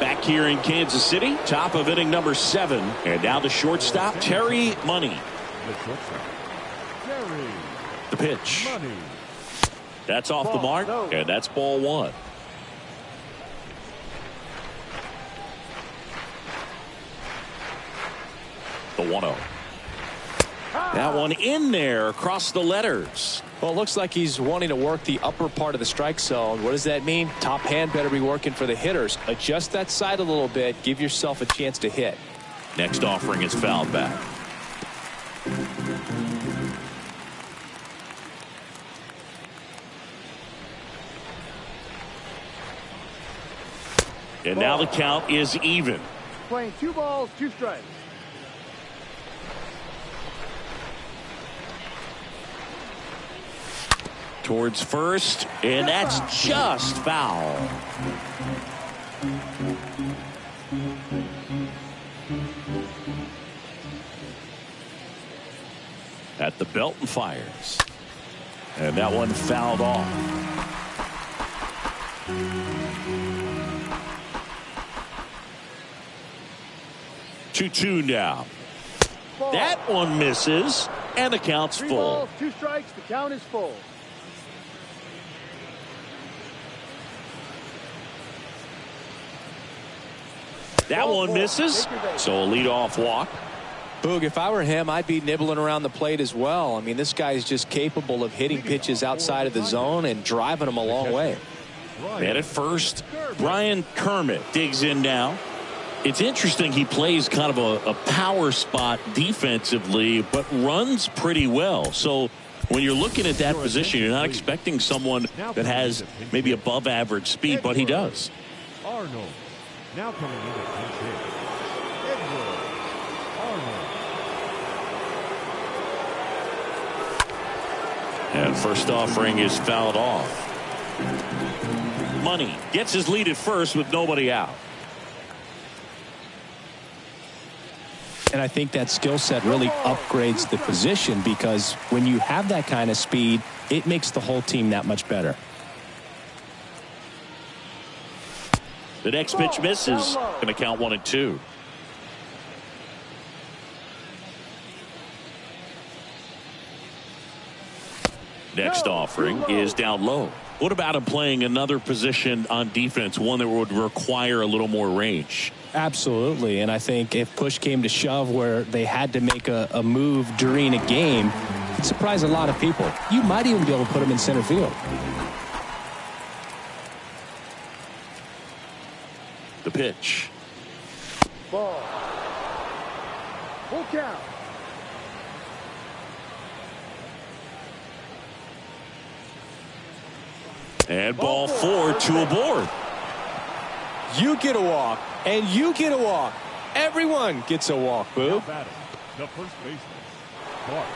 Back here in Kansas City, top of inning number 7. And now the shortstop, Terry Money. the shortstop, Terry The pitch. Money. That's off the mark, and that's ball 1. The 1-0. That one in there across the letters. Well, it looks like he's wanting to work the upper part of the strike zone. What does that mean? Top hand better be working for the hitters. Adjust that side a little bit. Give yourself a chance to hit. Next offering is fouled back. And now the count is even. Playing 2 balls, 2 strikes. Towards first, and that's just foul. At the belt and fires. And that one fouled off. Two now. Ball. That one misses, and the count's 3 full. balls, 2 strikes. The count is full. That one misses, so a leadoff walk. Boog, if I were him, I'd be nibbling around the plate as well. I mean, this guy is just capable of hitting pitches outside of the zone and driving them a long way. And at first, Brian Kermit digs in now. It's interesting, he plays kind of a power spot defensively, but runs pretty well. So when you're looking at that position, you're not expecting someone that has maybe above average speed, but he does. Arnold. Now coming in at pinch hit, Edward Arnold. And first offering is fouled off. Money gets his lead at first with nobody out. And I think that skill set really upgrades the position, because when you have that kind of speed, it makes the whole team that much better. The next pitch misses. Going to count 1-2. Next offering is down low. What about him playing another position on defense, one that would require a little more range? Absolutely, and I think if push came to shove where they had to make a move during a game, it'd surprise a lot of people. You might even be able to put him in center field. The pitch. Ball. Full count. And ball 4, 2 aboard. You get a walk, and you get a walk. Everyone gets a walk, Boo. Now batting, the first baseman, Clark.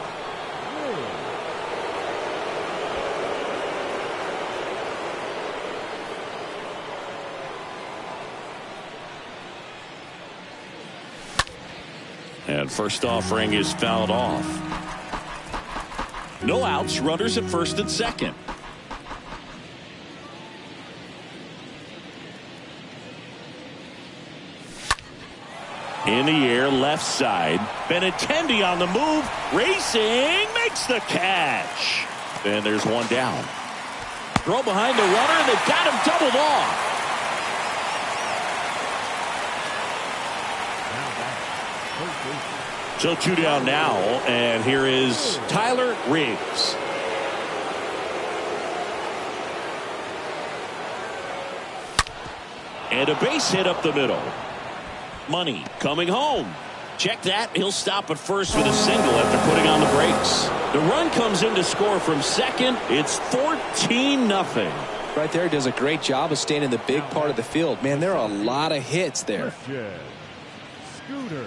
And first offering is fouled off. No outs, runners at first and second. In the air, left side. Benintendi on the move, racing, makes the catch. And there's one down. Throw behind the runner, and they've got him doubled off. So 2 down now, and here is Tyler Riggs. And a base hit up the middle. Money coming home. Check that. He'll stop at first with a single after putting on the brakes. The run comes in to score from second. It's 14-0. Right there, does a great job of staying in the big part of the field. Man, there are a lot of hits there. Scooter.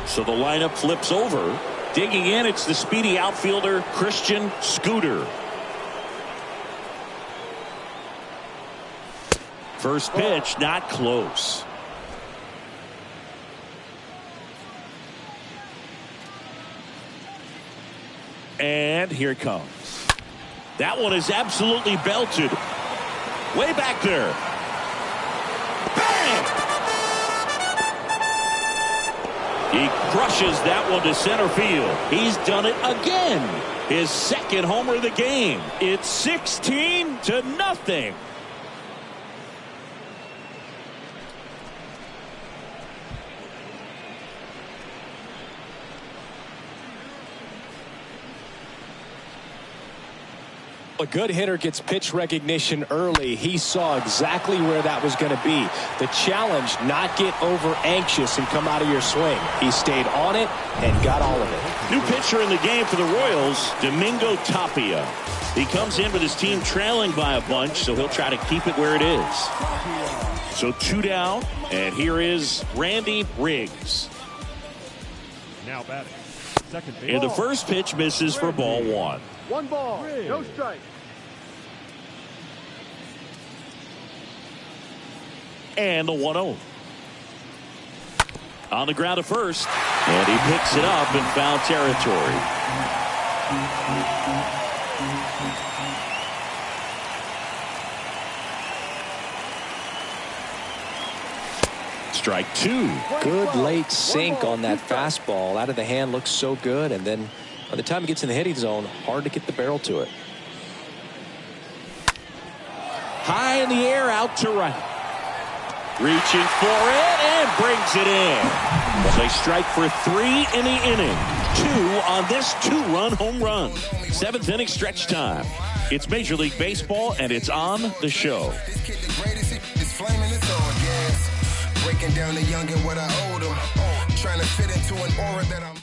So the lineup flips over. Digging in, it's the speedy outfielder, Christian Scooter. First pitch, not close. And here it comes. That one is absolutely belted. Way back there. Bang! He crushes that one to center field. He's done it again. His second homer of the game. It's 16-0. A good hitter gets pitch recognition early. He saw exactly where that was going to be. The challenge, not get over anxious and come out of your swing. He stayed on it and got all of it. New pitcher in the game for the Royals, Domingo Tapia. He comes in with his team trailing by a bunch, so he'll try to keep it where it is. So 2 down, and here is Randy Riggs. Now batting, second base. And the first pitch misses for ball 1. 1 ball, no strike. And the 1-0. On the ground at first, and he picks it up in foul territory. Strike 2. Good late sink on that fastball. Out of the hand, looks so good, and then by the time it gets in the hitting zone, hard to get the barrel to it. High in the air, out to right. Reaching for it and brings it in. They strike for 3 in the inning. 2 on this 2-run home run. 7th inning stretch time. It's Major League Baseball, and it's on the show. Breaking down the young and what I owed them. Trying to fit into an aura that I'm.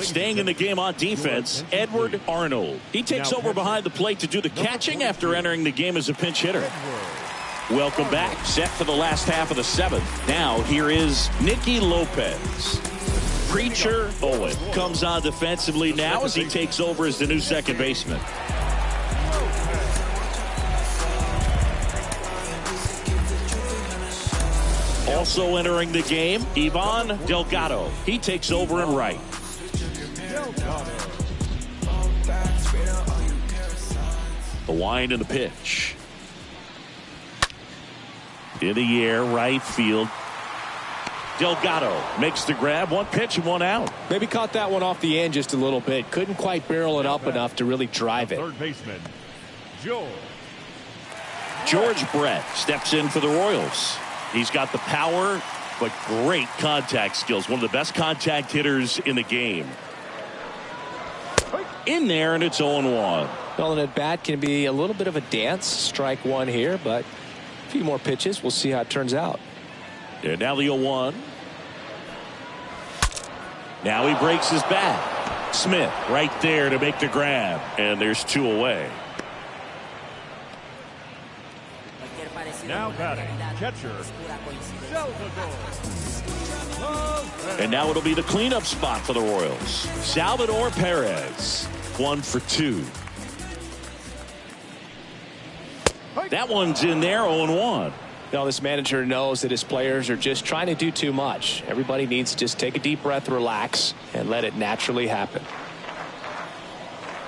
Staying in the game on defense, Edward Arnold. He takes over behind the plate to do the catching after entering the game as a pinch hitter. Welcome back. Set for the last half of the 7th. Now here is Nicky Lopez. Preacher Owen comes on defensively now as he takes over as the new second baseman. Also entering the game, Ivan Delgado. He takes over in right. The wind and the pitch. In the air, right field. Delgado makes the grab. 1 pitch and 1 out. Maybe caught that one off the end just a little bit. Couldn't quite barrel it up enough to really drive it. Third baseman, Joe George Brett steps in for the Royals. He's got the power, but great contact skills. One of the best contact hitters in the game. In there, and it's 0-1. Well, an at-bat can be a little bit of a dance. Strike one here, but a few more pitches. We'll see how it turns out. And now the 0-1. Now he breaks his bat. Smith right there to make the grab. And there's 2 away. Now batting, catcher, Salvador. And now it'll be the cleanup spot for the Royals. Salvador Perez, 1 for 2. That one's in there, 0-1. Now this manager knows that his players are just trying to do too much. Everybody needs to just take a deep breath, relax, and let it naturally happen.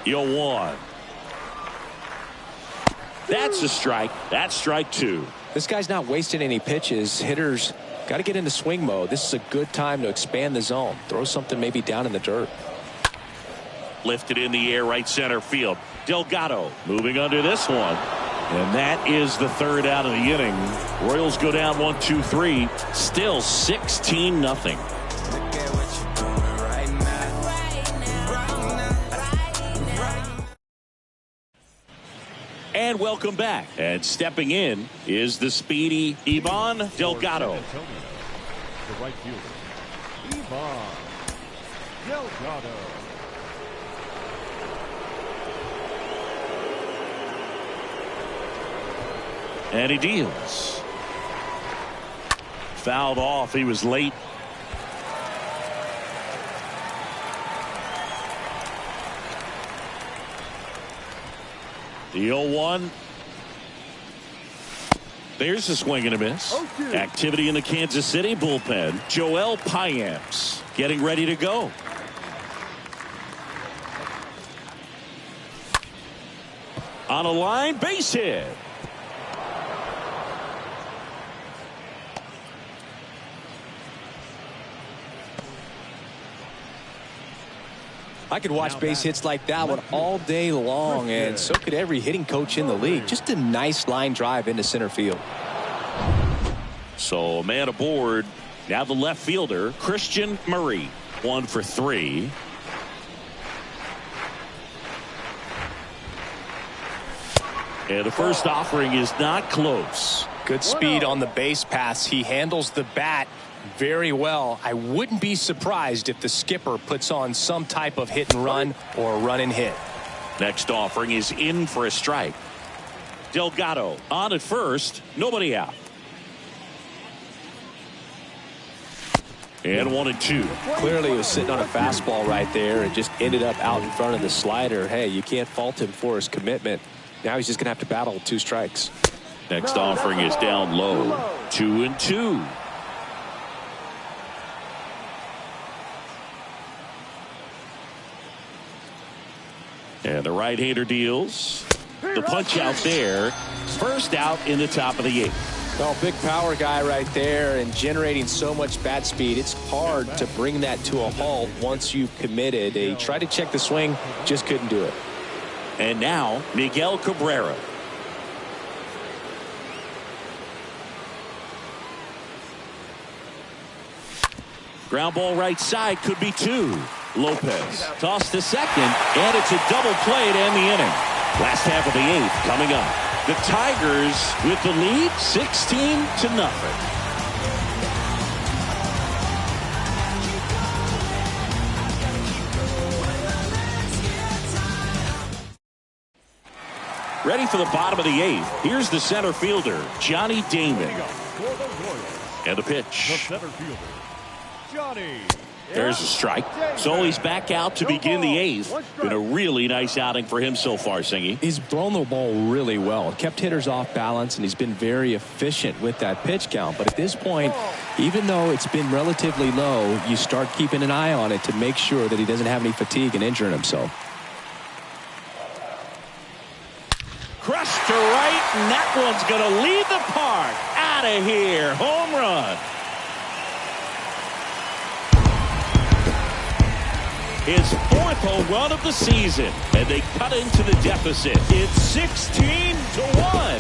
0-1. That's a strike. That's strike 2. This guy's not wasting any pitches. Hitters got to get into swing mode. This is a good time to expand the zone. Throw something maybe down in the dirt. Lifted in the air, right center field. Delgado moving under this one. And that is the 3rd out of the inning. Royals go down 1-2-3. Still 16-0. And welcome back. And stepping in is the speedy Ivan Delgado. The right fielder, Ivan Delgado. And he deals. Fouled off. He was late. The 0-1. There's a swing and a miss. Activity in the Kansas City bullpen. Joel Payamps getting ready to go. On a line, base hit. I could watch base hits like that one all day long, and so could every hitting coach in the league. Just a nice line drive into center field. So a man aboard. Now the left fielder, Christian Murray, 1 for 3. And the first offering is not close. Good speed on the base pass. He handles the bat very well. I wouldn't be surprised if the skipper puts on some type of hit and run or run and hit. Next offering is in for a strike. Delgado on at first, nobody out. And 1-2. Clearly he was sitting on a fastball right there and just ended up out in front of the slider. Hey, you can't fault him for his commitment. Now he's just gonna have to battle with 2 strikes. Next offering is down low. 2-2. And the right-hander deals. The punch out there. First out in the top of the 8th. Well, big power guy right there and generating so much bat speed. It's hard to bring that to a halt once you've committed. He tried to check the swing, just couldn't do it. And now Miguel Cabrera. Ground ball right side, could be 2. Lopez tossed to second, and it's a double play to end the inning. Last half of the 8th coming up. The Tigers with the lead, 16-0. Ready for the bottom of the 8th. Here's the center fielder, Johnny Damon. And the pitch. The center fielder, Johnny. There's a strike. So he's back out to begin the 8th. Been a really nice outing for him so far, Singy. He's thrown the ball really well. Kept hitters off balance, and he's been very efficient with that pitch count. But at this point, even though it's been relatively low, you start keeping an eye on it to make sure that he doesn't have any fatigue and injuring himself. Crushed to right, and that one's going to leave the park. Out of here. Home run. His 4th home run of the season, and they cut into the deficit. It's 16-1.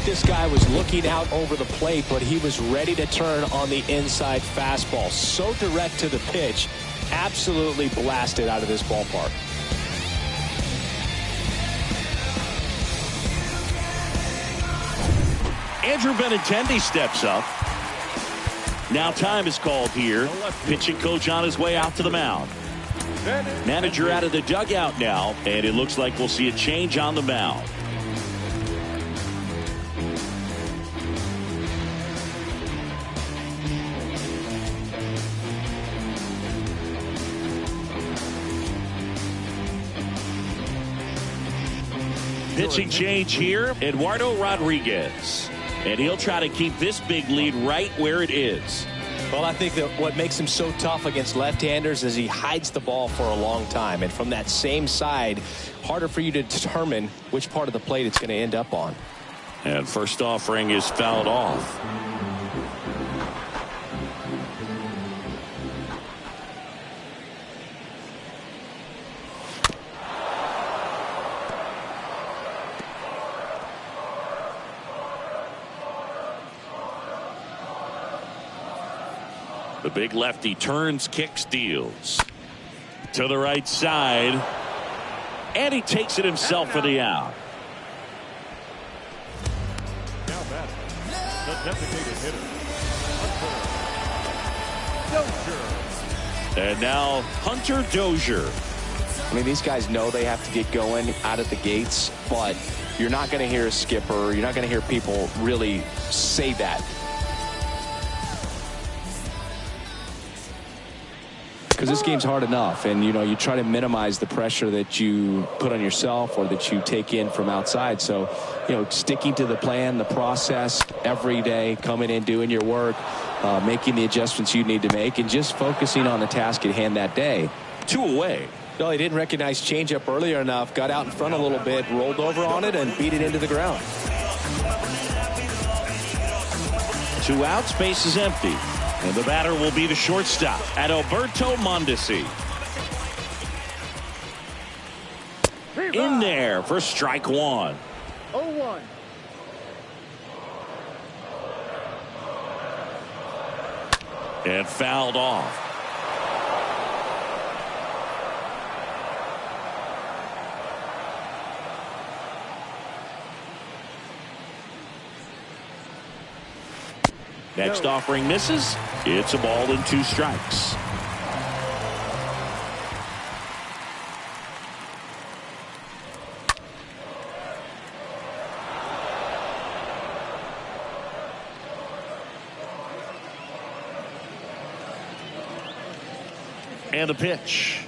this guy was looking out over the plate, but he was ready to turn on the inside fastball. So direct to the pitch. Absolutely blasted out of this ballpark. Andrew Benintendi steps up. Now time is called here. Pitching coach on his way out to the mound. Manager out of the dugout now, and it looks like we'll see a change on the mound. Pitching change here, Eduardo Rodriguez. And he'll try to keep this big lead right where it is. Well, I think that what makes him so tough against left-handers is he hides the ball for a long time. And from that same side, harder for you to determine which part of the plate it's going to end up on. And first offering is fouled off. The big lefty turns, kicks, deals. To the right side. And he takes it himself for the out. Now batting, the designated hitter, Dozier. And now Hunter Dozier. I mean, these guys know they have to get going out of the gates, but you're not going to hear a skipper. You're not going to hear people really say that. Because this game's hard enough, and you try to minimize the pressure that you put on yourself or that you take in from outside. So sticking to the plan, the process every day, coming in, doing your work, making the adjustments you need to make, and just focusing on the task at hand that day. 2 away. No, he didn't recognize changeup earlier enough, got out in front a little bit, rolled over on it, and beat it into the ground. 2 outs, base is empty. And the batter will be the shortstop, Adalberto Mondesi. In there for strike 1. 0-1. And fouled off. Next offering misses. It's a ball and 2 strikes. And the pitch.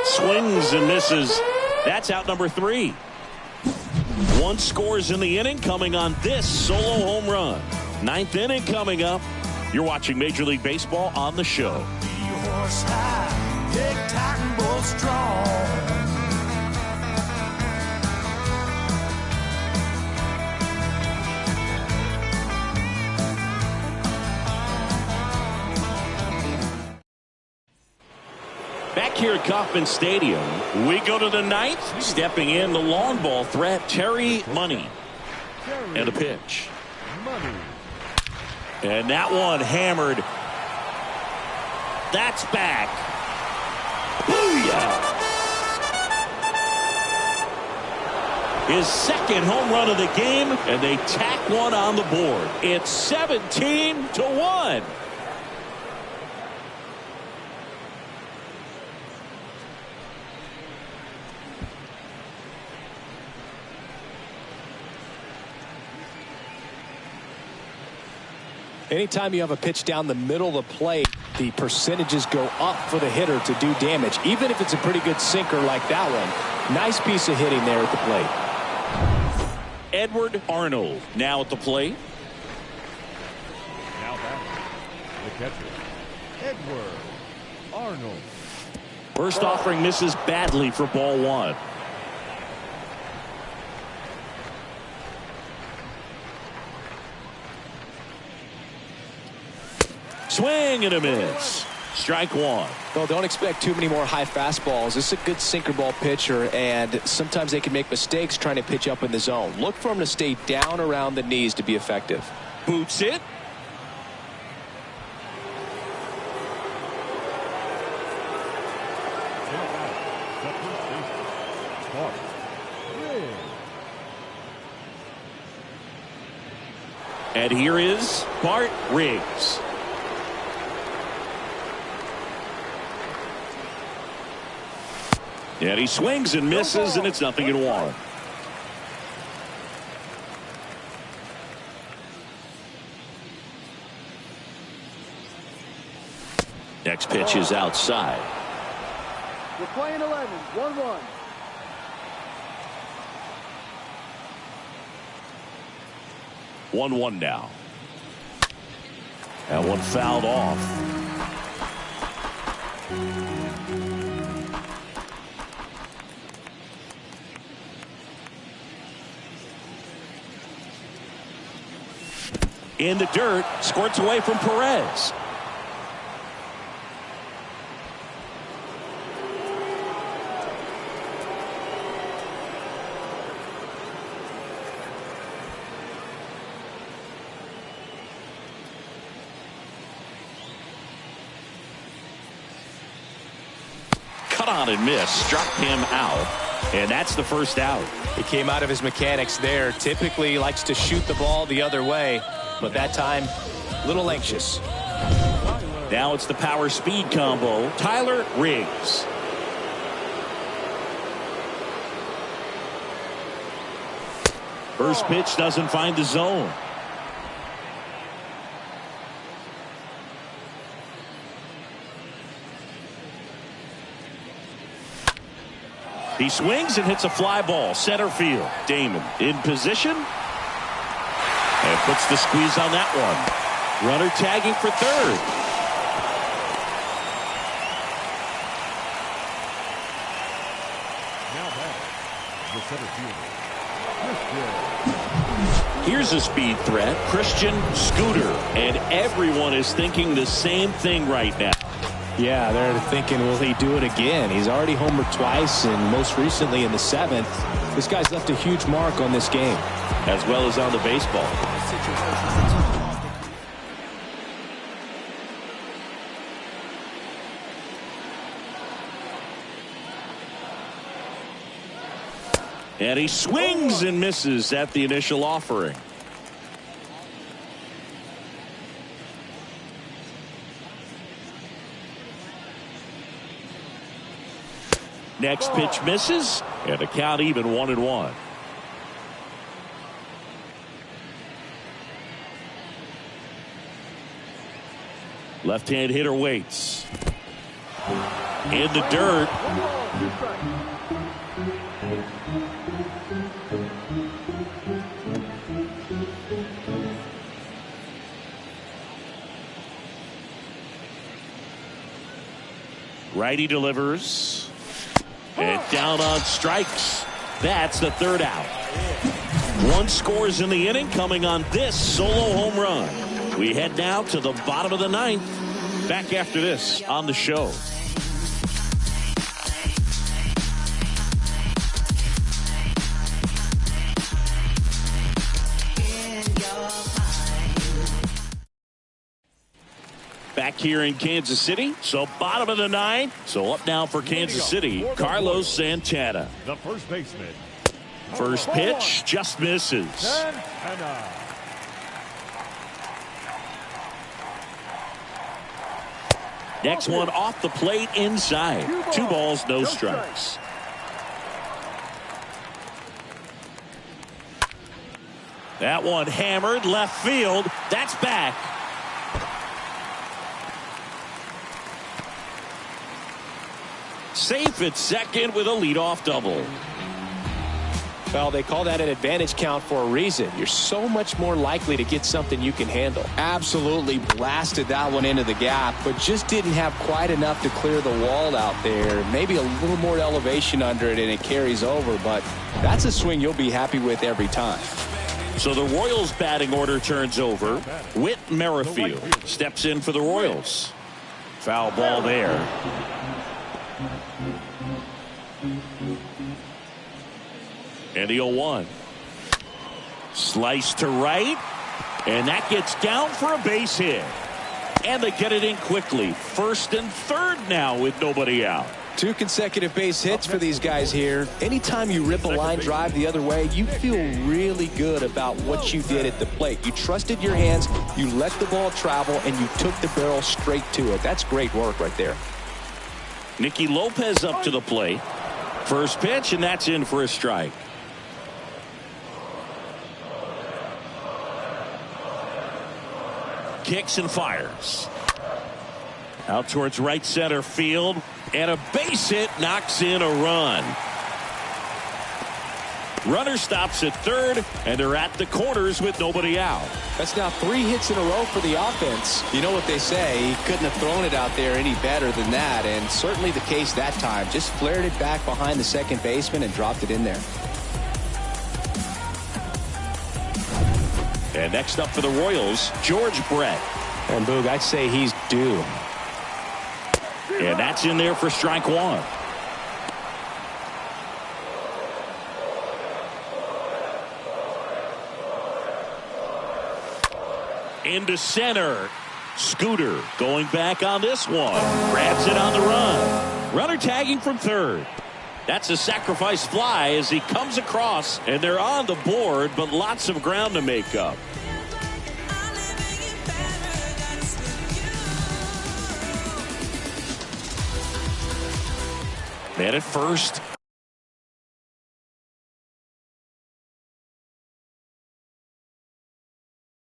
Swings and misses. That's out number 3. 1 scores in the inning, coming on this solo home run. 9th inning coming up. You're watching Major League Baseball on the show. Back here at Kauffman Stadium, we go to the 9th. Stepping in, the long ball threat, Terry Money. And a pitch. Money. And that one hammered. That's back. Booyah! His 2nd home run of the game, and they tack one on the board. It's 17-1. Anytime you have a pitch down the middle of the plate, the percentages go up for the hitter to do damage, even if it's a pretty good sinker like that one. Nice piece of hitting there at the plate. Edward Arnold now at the plate. Now batting, the catcher, Edward Arnold. First offering misses badly for ball 1. Swing and a miss. Strike one. Well, don't expect too many more high fastballs. This is a good sinker ball pitcher, and sometimes they can make mistakes trying to pitch up in the zone. Look for him to stay down around the knees to be effective. Boots it. And here is Bart Riggs. And he swings and misses, and it's 0-1. Next pitch is outside. We're playing 11, 1-1. One now. That one fouled off. In the dirt, squirts away from Perez. Cut on and miss, struck him out, and that's the first out. He came out of his mechanics there. Typically likes to shoot the ball the other way, but that time a little anxious. Now it's the power speed combo. Tyler Riggs. First pitch doesn't find the zone. He swings and hits a fly ball center field. Damon in position and puts the squeeze on that one. Runner tagging for third. Now back, the center fielder, Christian. Here's a speed threat, Christian Scooter, and everyone is thinking the same thing right now. Yeah, they're thinking, will he do it again? He's already homered twice, and most recently in the 7th. This guy's left a huge mark on this game. As well as on the baseball. And he swings and misses at the initial offering. Next pitch misses, and the count even 1-1. Left-hand hitter waits. In the dirt. Righty delivers. And down on strikes. That's the third out. One scores in the inning coming on this solo home run. We head now to the bottom of the 9th. Back after this on the show. Back here in Kansas City. So bottom of the 9th. So up now for Kansas City, Carlos Santana. The first baseman. First pitch just misses. Santana. Next one off the plate inside. 2 balls, no strikes. That one hammered left field. That's back. Safe at second with a leadoff double. Well, they call that an advantage count for a reason. You're so much more likely to get something you can handle. Absolutely blasted that one into the gap, but just didn't have quite enough to clear the wall out there. Maybe a little more elevation under it and it carries over, but that's a swing you'll be happy with every time. So the Royals batting order turns over. Whit Merrifield steps in for the Royals. Foul ball there. And the 0-1. Slice to right. And that gets down for a base hit. And they get it in quickly. First and third now with nobody out. 2 consecutive base hits for these guys here. Anytime you rip a line drive the other way, you feel really good about what you did at the plate. You trusted your hands, you let the ball travel, and you took the barrel straight to it. That's great work right there. Nicky Lopez up to the plate. First pitch, and that's in for a strike. Kicks and fires. Out towards right center field. And a base hit knocks in a run. Runner stops at third, and they're at the corners with nobody out. That's now 3 hits in a row for the offense. You know what they say, he couldn't have thrown it out there any better than that, and certainly the case that time. Just flared it back behind the second baseman and dropped it in there. And next up for the Royals, George Brett. And Boog, I'd say he's due. And that's in there for strike 1. Into center. Scooter going back on this one. Grabs it on the run. Runner tagging from third. That's a sacrifice fly as he comes across, and they're on the board, but lots of ground to make up. Man at first,